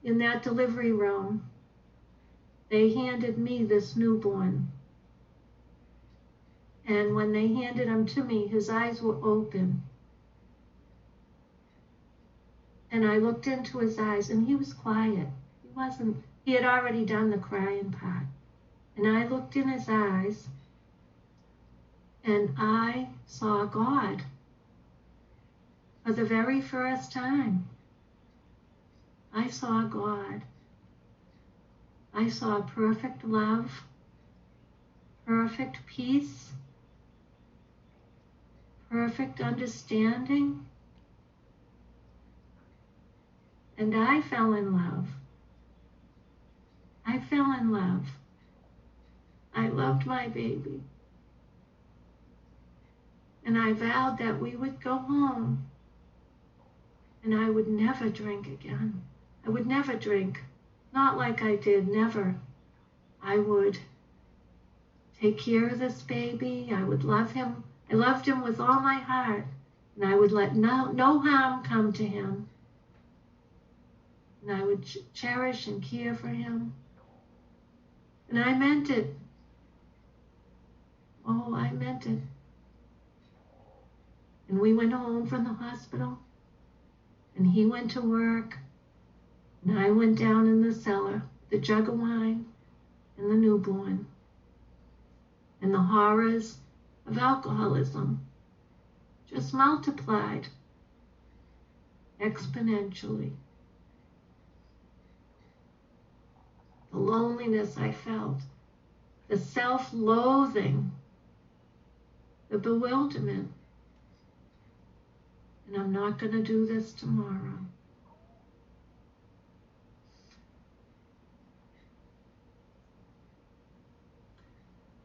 in that delivery room, they handed me this newborn. And when they handed him to me, his eyes were open. And I looked into his eyes, and he was quiet. He had already done the crying part. And I looked in his eyes, and I saw God for the very first time. I saw God. I saw perfect love, perfect peace, perfect understanding. And I fell in love. I fell in love. I loved my baby. And I vowed that we would go home and I would never drink again. I would never drink. Not like I did, never. I would take care of this baby. I would love him. I loved him with all my heart. And I would let no harm come to him. And I would cherish and care for him. And I meant it. Oh, I meant it. And we went home from the hospital. And he went to work. And I went down in the cellar, the jug of wine and the newborn. And the horrors of alcoholism just multiplied exponentially. The loneliness I felt, the self-loathing, the bewilderment. And I'm not going to do this tomorrow.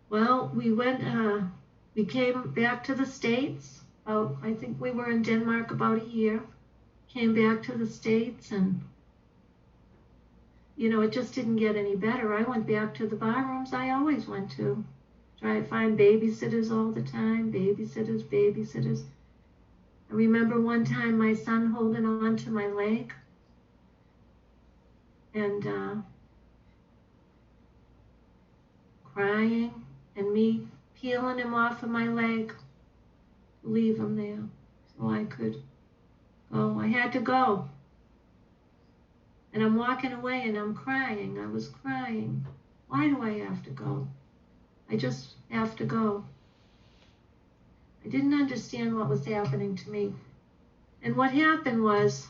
Well, we came back to the States. I think we were in Denmark about a year. Came back to the States, and it just didn't get any better. I went back to the bar rooms I always went to. Try to find babysitters all the time, babysitters. I remember one time my son holding on to my leg, and crying, and me peeling him off of my leg, leave him there so I could go. I had to go. And I'm walking away and I'm crying. I was crying. Why do I have to go? I just have to go. I didn't understand what was happening to me. And what happened was,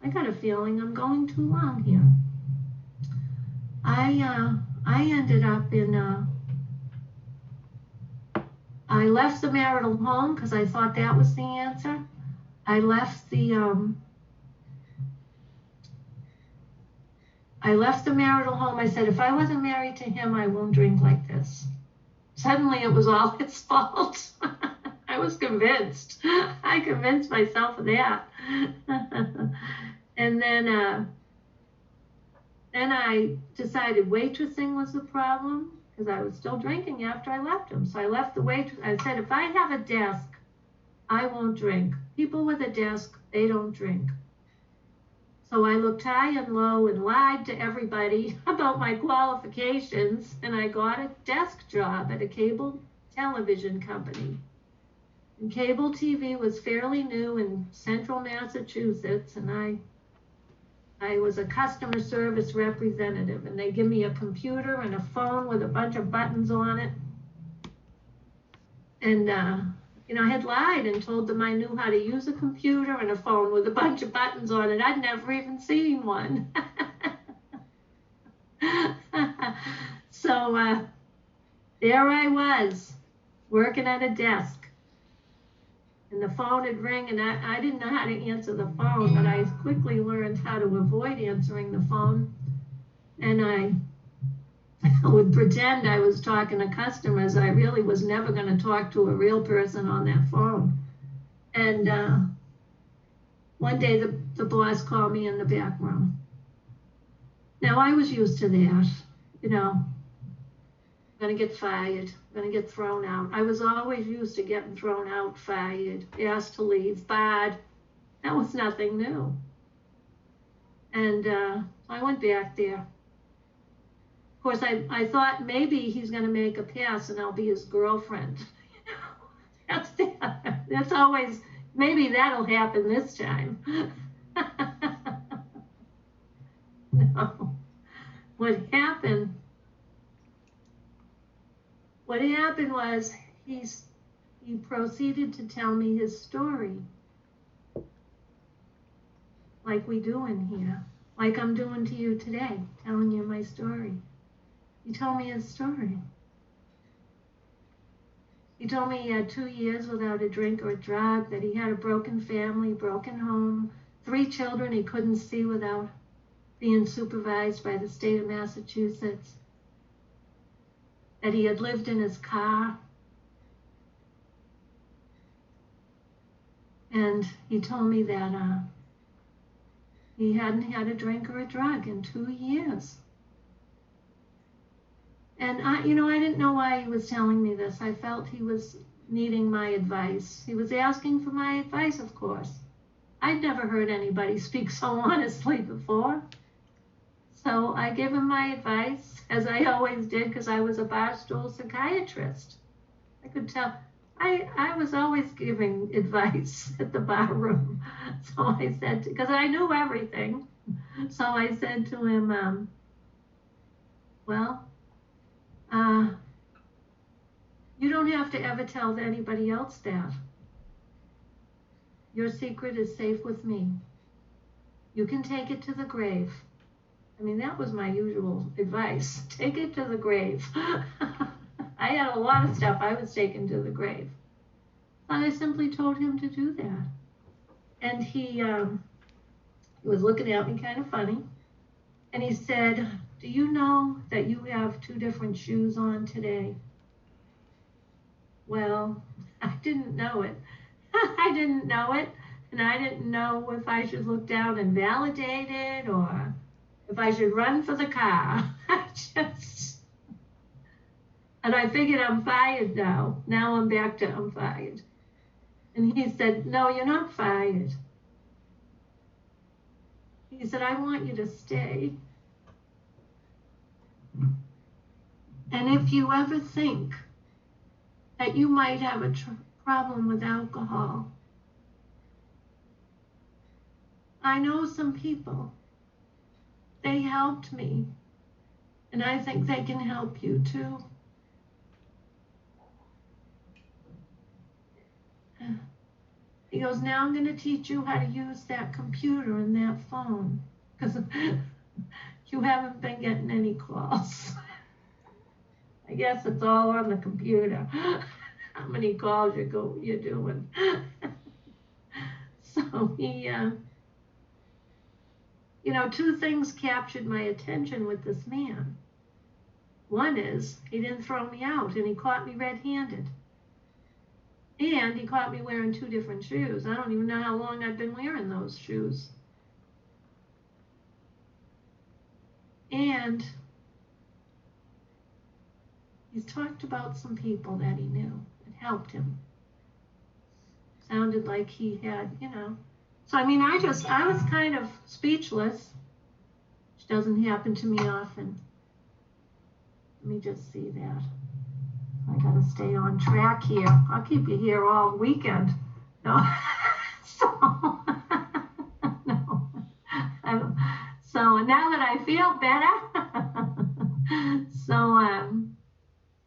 I got a feeling I'm going too long here. I ended up I left the marital home because I thought that was the answer. I left the marital home. I said, if I wasn't married to him, I won't drink like this. Suddenly it was all his fault. I was convinced. I convinced myself of that. And then I decided waitressing was the problem because I was still drinking after I left him. So I left the waitress. I said, if I have a desk, I won't drink. People with a desk, they don't drink. So I looked high and low and lied to everybody about my qualifications, and I got a desk job at a cable television company. And cable TV was fairly new in central Massachusetts, and I was a customer service representative, and they give me a computer and a phone with a bunch of buttons on it. And I had lied and told them I knew how to use a computer and a phone with a bunch of buttons on it. I'd never even seen one. So there I was, working at a desk. And the phone would ring, and I didn't know how to answer the phone, but I quickly learned how to avoid answering the phone. And I would pretend I was talking to customers. I really was never going to talk to a real person on that phone. And one day the boss called me in the back room. Now I was used to that, going to get fired, going to get thrown out. I was always used to getting thrown out, fired, asked to leave, fired. That was nothing new. And I went back there. Of course, I thought maybe he's going to make a pass and I'll be his girlfriend. That's always, maybe that'll happen this time. No. What happened was he proceeded to tell me his story. Like we do in here. Like I'm doing to you today, telling you my story. He told me his story. He told me he had 2 years without a drink or a drug, that he had a broken family, broken home, 3 children he couldn't see without being supervised by the state of Massachusetts, that he had lived in his car. And he told me that he hadn't had a drink or a drug in 2 years. And I didn't know why he was telling me this. I felt he was needing my advice. He was asking for my advice, of course. I'd never heard anybody speak so honestly before. So I gave him my advice, as I always did, because I was a barstool psychiatrist. I could tell. I was always giving advice at the bar room. So I said, because I knew everything. So I said to him, you don't have to ever tell anybody else that. Your secret is safe with me. You can take it to the grave. I mean, that was my usual advice. Take it to the grave. I had a lot of stuff I was taking to the grave. And I simply told him to do that. And he was looking at me kind of funny. And he said, do you know that you have 2 different shoes on today? Well, I didn't know it. I didn't know it. And I didn't know if I should look down and validate it or if I should run for the car. And I figured I'm fired now. Now I'm back to I'm fired. And he said, no, you're not fired. He said, I want you to stay. And if you ever think that you might have a problem with alcohol, I know some people. They helped me. And I think they can help you too. He goes, now I'm going to teach you how to use that computer and that phone. Because you haven't been getting any calls. I guess it's all on the computer. How many calls you're doing. So he, 2 things captured my attention with this man. One is he didn't throw me out and he caught me red-handed. And he caught me wearing 2 different shoes. I don't even know how long I've been wearing those shoes. And he's talked about some people that he knew that helped him. Sounded like he had, So, I mean, I was kind of speechless, which doesn't happen to me often. Let me just see that. I got to stay on track here. I'll keep you here all weekend. No. No. So now that I feel better.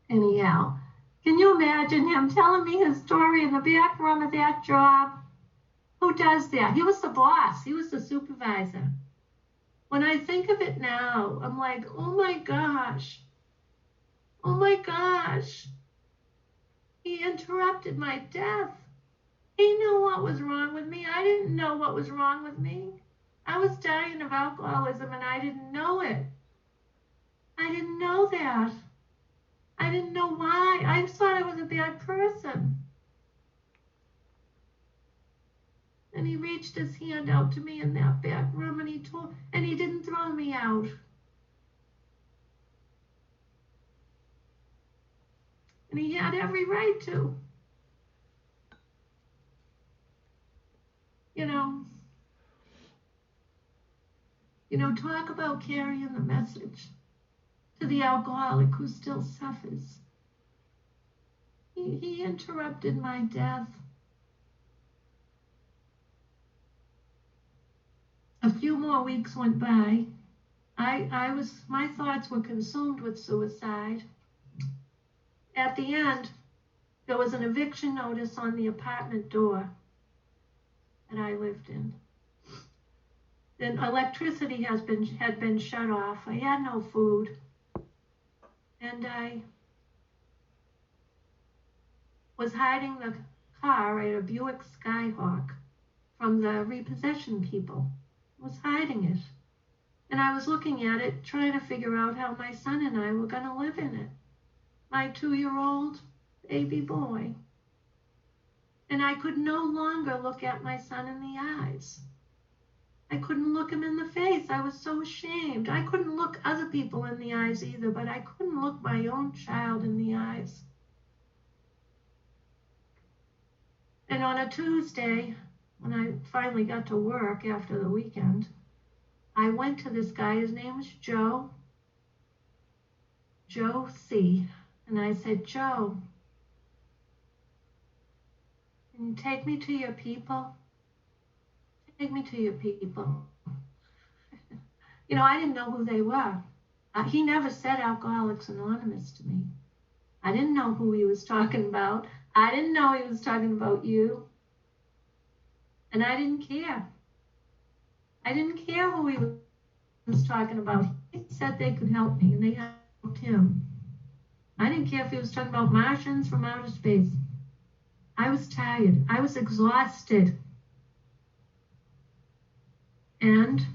Anyhow, can you imagine him telling me his story in the back room of that job? Who does that? He was the boss. He was the supervisor. When I think of it now, I'm like, oh my gosh. Oh my gosh. He interrupted my death. He knew what was wrong with me. I didn't know what was wrong with me. I was dying of alcoholism and I didn't know it. I didn't know that. I didn't know why. I thought I was a bad person. And he reached his hand out to me in that back room and he didn't throw me out. And he had every right to. Talk about carrying the message to the alcoholic who still suffers. He interrupted my death. A few more weeks went by. My thoughts were consumed with suicide. At the end, there was an eviction notice on the apartment door that I lived in. Then electricity had been shut off. I had no food. And I was hiding the car at a Buick Skyhawk from the repossession people. I was hiding it. And I was looking at it, trying to figure out how my son and I were going to live in it. My 2-year-old baby boy. And I could no longer look at my son in the eyes. I couldn't look him in the face. I was so ashamed. I couldn't look other people in the eyes either, but I couldn't look my own child in the eyes. And on a Tuesday, when I finally got to work after the weekend, I went to this guy. His name was Joe C. And I said, Joe, can you take me to your people? Take me to your people. I didn't know who they were. He never said Alcoholics Anonymous to me. I didn't know who he was talking about. I didn't know he was talking about you. And I didn't care. I didn't care who he was talking about. He said they could help me, and they helped him. I didn't care if he was talking about Martians from outer space. I was tired. I was exhausted. And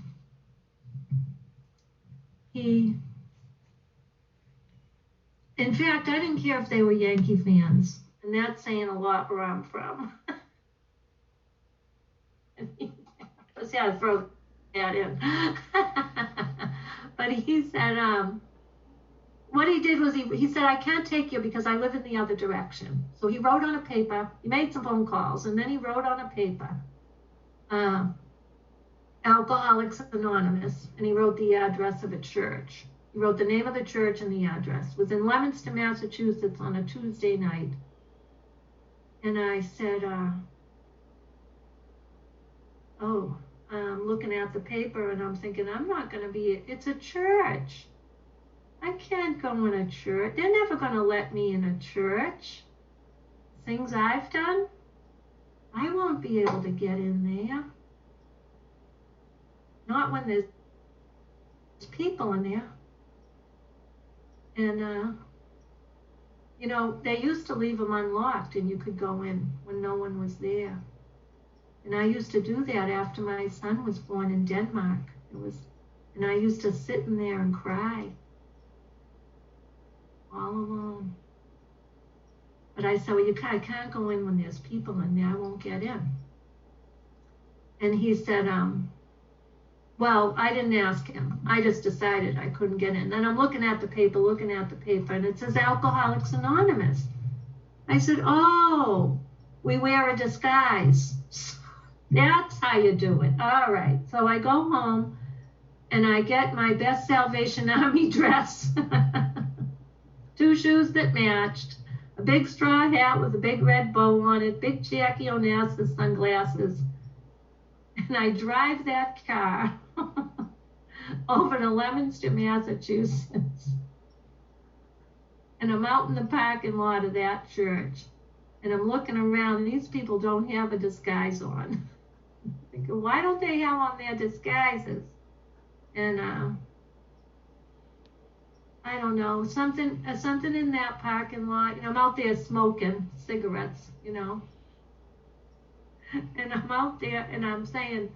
in fact, I didn't care if they were Yankee fans. And that's saying a lot where I'm from. Let's see how to throw that in. But he said, what he did was he said, I can't take you because I live in the other direction. So he wrote on a paper, he made some phone calls, and then he wrote on a paper, Alcoholics Anonymous, and he wrote the address of a church. He wrote the name of the church and the address. It was in Leominster, Massachusetts on a Tuesday night. And I said, I'm looking at the paper and I'm thinking, I'm not going to be, it's a church. I can't go in a church. They're never going to let me in a church. Things I've done, I won't be able to get in there. Not when there's people in there. And, they used to leave them unlocked and you could go in when no one was there. And I used to do that after my son was born in Denmark. And I used to sit in there and cry all alone. But I said, well, I can't go in when there's people in there. I won't get in. And he said, well, I didn't ask him. I just decided I couldn't get in. Then I'm looking at the paper, and it says Alcoholics Anonymous. I said, oh, we wear a disguise. That's how you do it. All right. So I go home, and I get my best Salvation Army dress, 2 shoes that matched, a big straw hat with a big red bow on it, big Jackie Onassis sunglasses. And I drive that car over to Leominster, Massachusetts. And I'm out in the parking lot of that church. And I'm looking around, and these people don't have a disguise on. I'm thinking, why don't they have on their disguises? And I don't know, something in that parking lot. I'm out there smoking cigarettes, And I'm out there and I'm saying,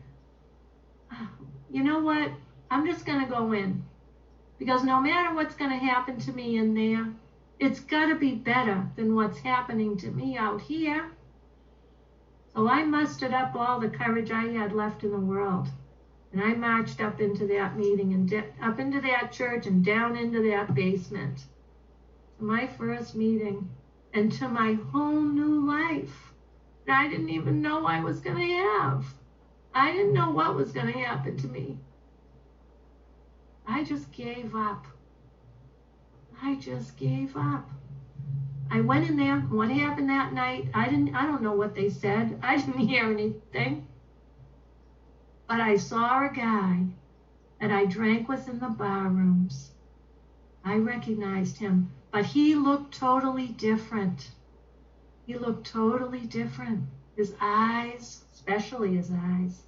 you know what? I'm just going to go in. Because no matter what's going to happen to me in there, it's got to be better than what's happening to me out here. So I mustered up all the courage I had left in the world. And I marched up into that meeting and up into that church and down into that basement. My first meeting. and to my whole new life that I didn't even know I was going to have. I didn't know what was going to happen to me. I just gave up. I just gave up. I went in there. What happened that night? I don't know what they said. I didn't hear anything. But I saw a guy that I drank with in the bar rooms. I recognized him, but he looked totally different. He looked totally different. His eyes, especially his eyes.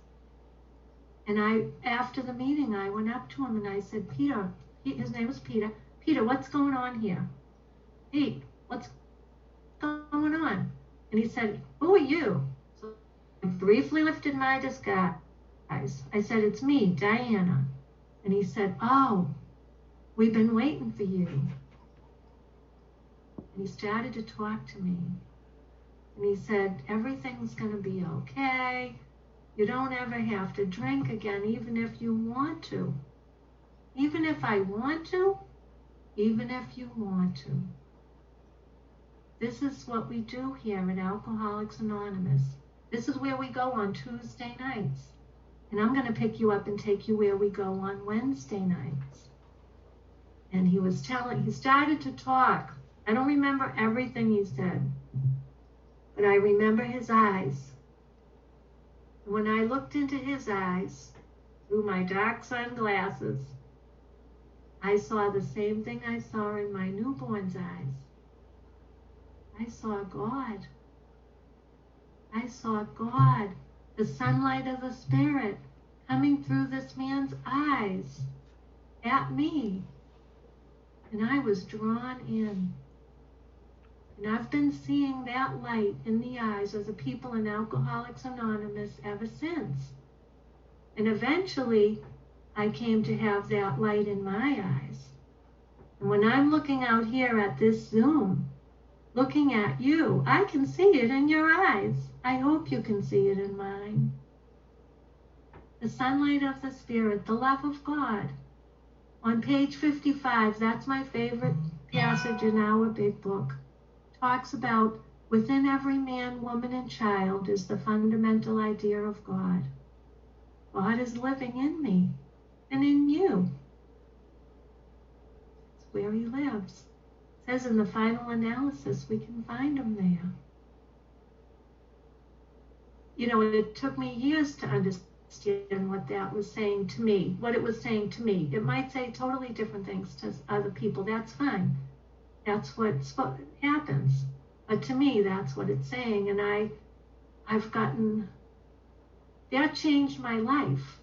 And after the meeting, I went up to him and I said, Peter, his name was Peter, Peter, what's going on here? Pete, what's going on? And he said, who are you? So I briefly lifted my disguise. I said, it's me, Diana. And he said, oh, we've been waiting for you. And he started to talk to me. And he said, everything's going to be okay. You don't ever have to drink again, even if you want to. Even if I want to, even if you want to. This is what we do here at Alcoholics Anonymous. This is where we go on Tuesday nights. And I'm going to pick you up and take you where we go on Wednesday nights. And he started to talk. I don't remember everything he said, but I remember his eyes. And when I looked into his eyes through my dark sunglasses, I saw the same thing I saw in my newborn's eyes. I saw God. I saw God, the sunlight of the Spirit coming through this man's eyes at me. And I was drawn in. And I've been seeing that light in the eyes of the people in Alcoholics Anonymous ever since. And eventually, I came to have that light in my eyes. And when I'm looking out here at this Zoom, looking at you, I can see it in your eyes. I hope you can see it in mine. The sunlight of the Spirit, the love of God. On page 55, that's my favorite passage in our big book, talks about within every man, woman, and child is the fundamental idea of God. God is living in me and in you. It's where he lives. It says in the final analysis, we can find him there. You know, it took me years to understand what that was saying to me, what it was saying to me. It might say totally different things to other people. That's fine. That's what happens. But to me, that's what it's saying. And I've gotten, that changed my life.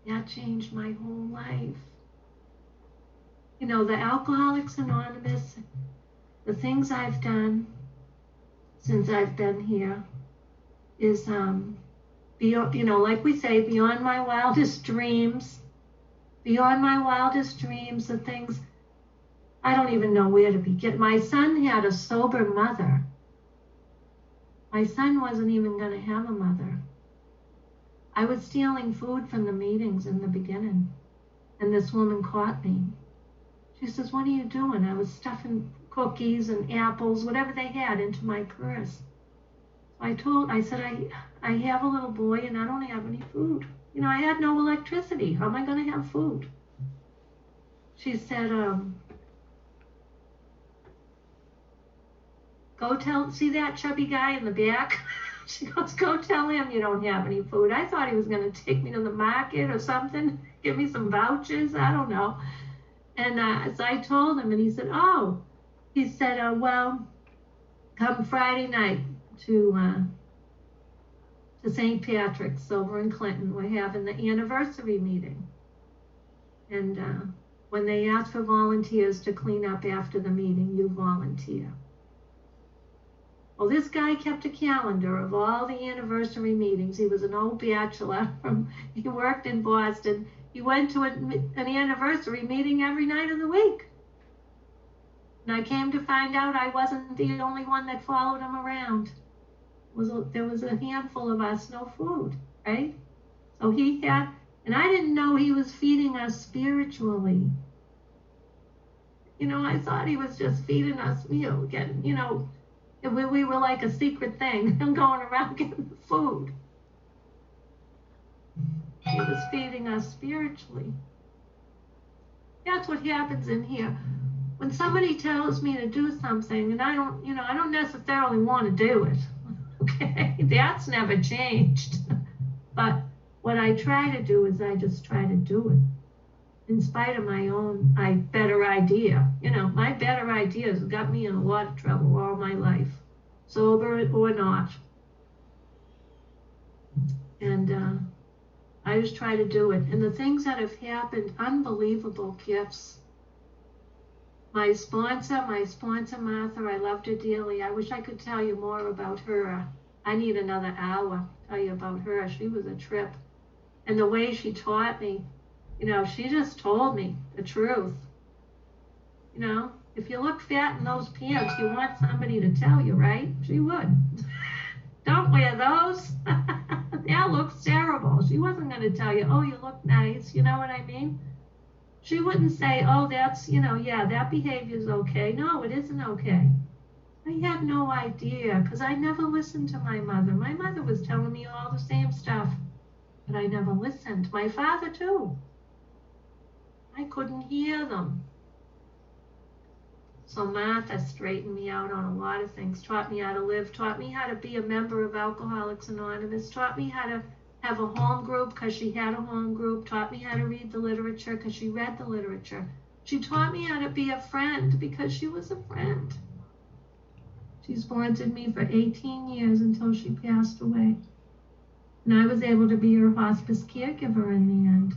That changed my whole life. You know, the Alcoholics Anonymous, the things I've done since I've been here is, beyond, you know, like we say, beyond my wildest dreams. Beyond my wildest dreams, the things I don't even know where to begin. My son had a sober mother. My son wasn't even going to have a mother. I was stealing food from the meetings in the beginning, and this woman caught me. She says, what are you doing? I was stuffing cookies and apples, whatever they had, into my purse. I said, I have a little boy and I don't have any food. You know, I had no electricity. How am I going to have food? She said, see that chubby guy in the back? She goes, go tell him you don't have any food. I thought he was going to take me to the market or something, give me some vouchers, I don't know. And so I told him, and he said, well, come Friday night to St. Patrick's over in Clinton. We're having the anniversary meeting. And when they ask for volunteers to clean up after the meeting, you volunteer. Well, this guy kept a calendar of all the anniversary meetings. He was an old bachelor. He worked in Boston. He went to an anniversary meeting every night of the week. And I came to find out I wasn't the only one that followed him around. There was a handful of us, no food, right? So he had, and I didn't know he was feeding us spiritually. I thought he was just feeding us meal, getting, we were like a secret thing, and going around getting the food. He was feeding us spiritually. That's what happens in here. When somebody tells me to do something and I don't necessarily want to do it, okay? That's never changed. But what I try to do is I just try to do it in spite of my better idea. My better ideas got me in a lot of trouble all my life, sober or not. And I just try to do it. And the things that have happened, unbelievable gifts. My sponsor, Martha, I loved her dearly. I wish I could tell you more about her. I need another hour to tell you about her. She was a trip. And the way she taught me, she just told me the truth. If you look fat in those pants, you want somebody to tell you, right? She would. Don't wear those. That looks terrible. She wasn't going to tell you, oh, you look nice. You know what I mean? She wouldn't say, oh, that's, yeah, that behavior's okay. No, it isn't okay. I had no idea because I never listened to my mother. My mother was telling me all the same stuff, but I never listened. My father, too. I couldn't hear them. So Martha straightened me out on a lot of things, taught me how to live, taught me how to be a member of Alcoholics Anonymous, taught me how to have a home group because she had a home group, taught me how to read the literature because she read the literature. She taught me how to be a friend because she was a friend. She sponsored me for 18 years until she passed away. And I was able to be her hospice caregiver in the end.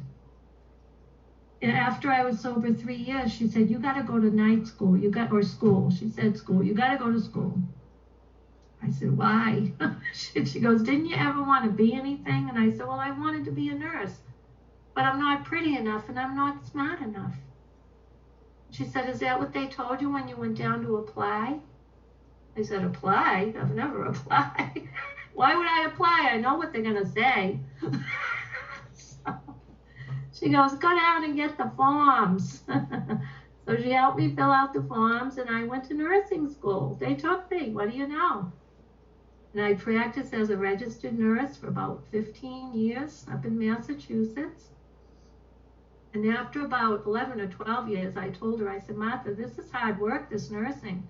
And after I was sober 3 years, she said, you got to go to night school. School. She said school. You got to go to school. I said, why? She goes, didn't you ever want to be anything? And I said, well, I wanted to be a nurse, but I'm not pretty enough and I'm not smart enough. She said, is that what they told you when you went down to apply? I said, apply? I've never applied. Why would I apply? I know what they're going to say. She goes, go down and get the forms. So she helped me fill out the forms, and I went to nursing school. They took me. What do you know? And I practiced as a registered nurse for about 15 years up in Massachusetts. And after about 11 or 12 years, I told her, I said, Martha, this is hard work, this nursing.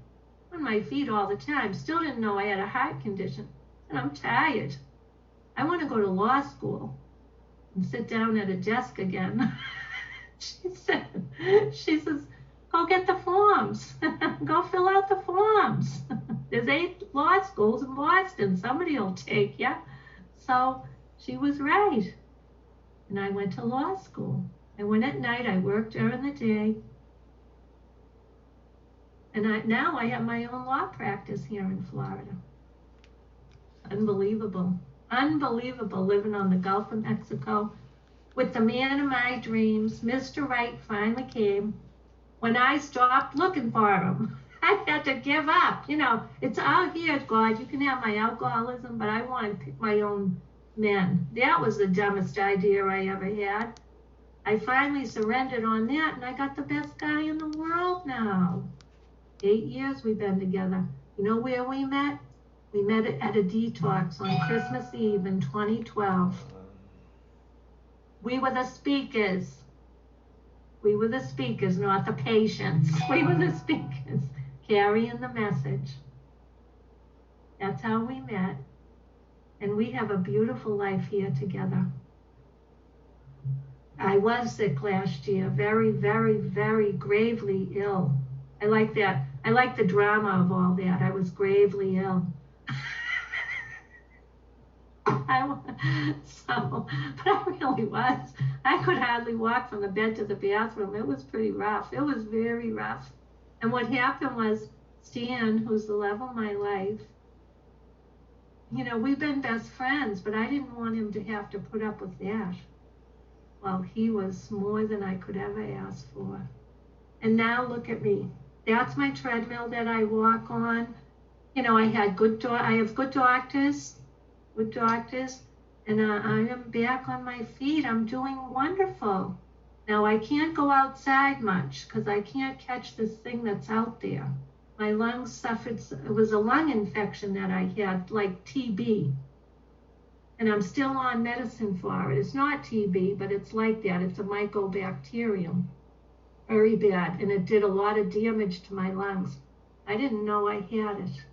On my feet all the time. Still didn't know I had a heart condition. And I'm tired. I want to go to law school and sit down at a desk again. She says, go get the forms. Go fill out the forms. There's 8 law schools in Boston. Somebody will take you. So she was right. And I went to law school. I went at night. I worked during the day. And now I have my own law practice here in Florida. Unbelievable. Unbelievable living on the Gulf of Mexico with the man of my dreams. Mr. Right finally came when I stopped looking for him. I had to give up. It's all here, God. You can have my alcoholism, but I want to pick my own men. That was the dumbest idea I ever had. I finally surrendered on that, and I got the best guy in the world now. 8 years we've been together. You know where we met? We met at a detox on Christmas Eve in 2012. We were the speakers. We were the speakers, not the patients. We were the speakers, carrying the message. That's how we met. And we have a beautiful life here together. I was sick last year, very, very, very gravely ill. I like that. I like the drama of all that. I was gravely ill. But I really was. I could hardly walk from the bed to the bathroom. It was pretty rough. It was very rough. And what happened was, Stan, who's the love of my life, we've been best friends, but I didn't want him to have to put up with that. Well, he was more than I could ever ask for. And now look at me. That's my treadmill that I walk on. I have good doctors, and I am back on my feet. I'm doing wonderful. Now I can't go outside much because I can't catch this thing that's out there. My lungs suffered, it was a lung infection that I had, like TB. And I'm still on medicine for it. It's not TB, but it's like that. It's a mycobacterium. Very bad. And it did a lot of damage to my lungs. I didn't know I had it.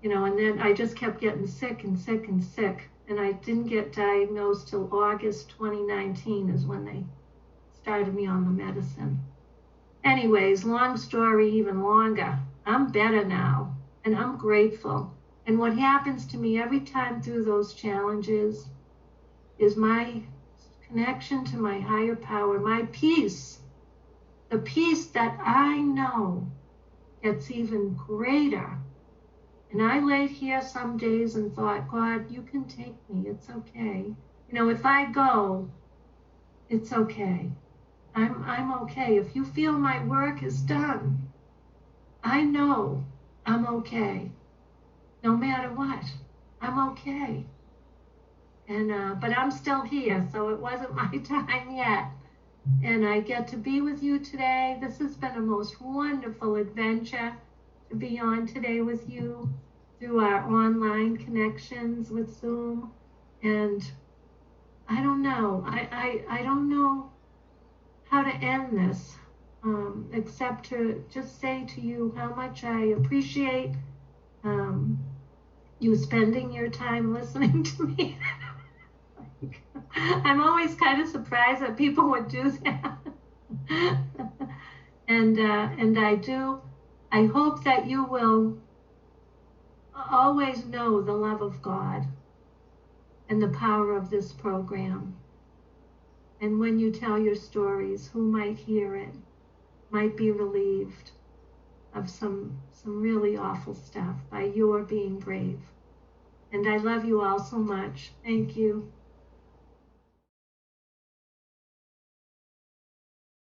You know, and then I just kept getting sick and sick and sick. And I didn't get diagnosed till August 2019 is when they started me on the medicine. Anyways, long story, even longer. I'm better now, and I'm grateful. And what happens to me every time through those challenges is my connection to my higher power, my peace, the peace that I know gets even greater. And I laid here some days and thought, God, you can take me. It's okay. You know, if I go, it's okay. I'm okay. If you feel my work is done, I know I'm okay. No matter what, I'm okay. And but I'm still here, so it wasn't my time yet. And I get to be with you today. This has been a most wonderful adventure to be on today with you through our online connections with Zoom. And I don't know. I don't know how to end this, except to just say to you how much I appreciate you spending your time listening to me. I'm always kind of surprised that people would do that. And I hope that you will always know the love of God and the power of this program. And when you tell your stories, who might hear it might be relieved of some really awful stuff by your being brave. And I love you all so much. Thank you.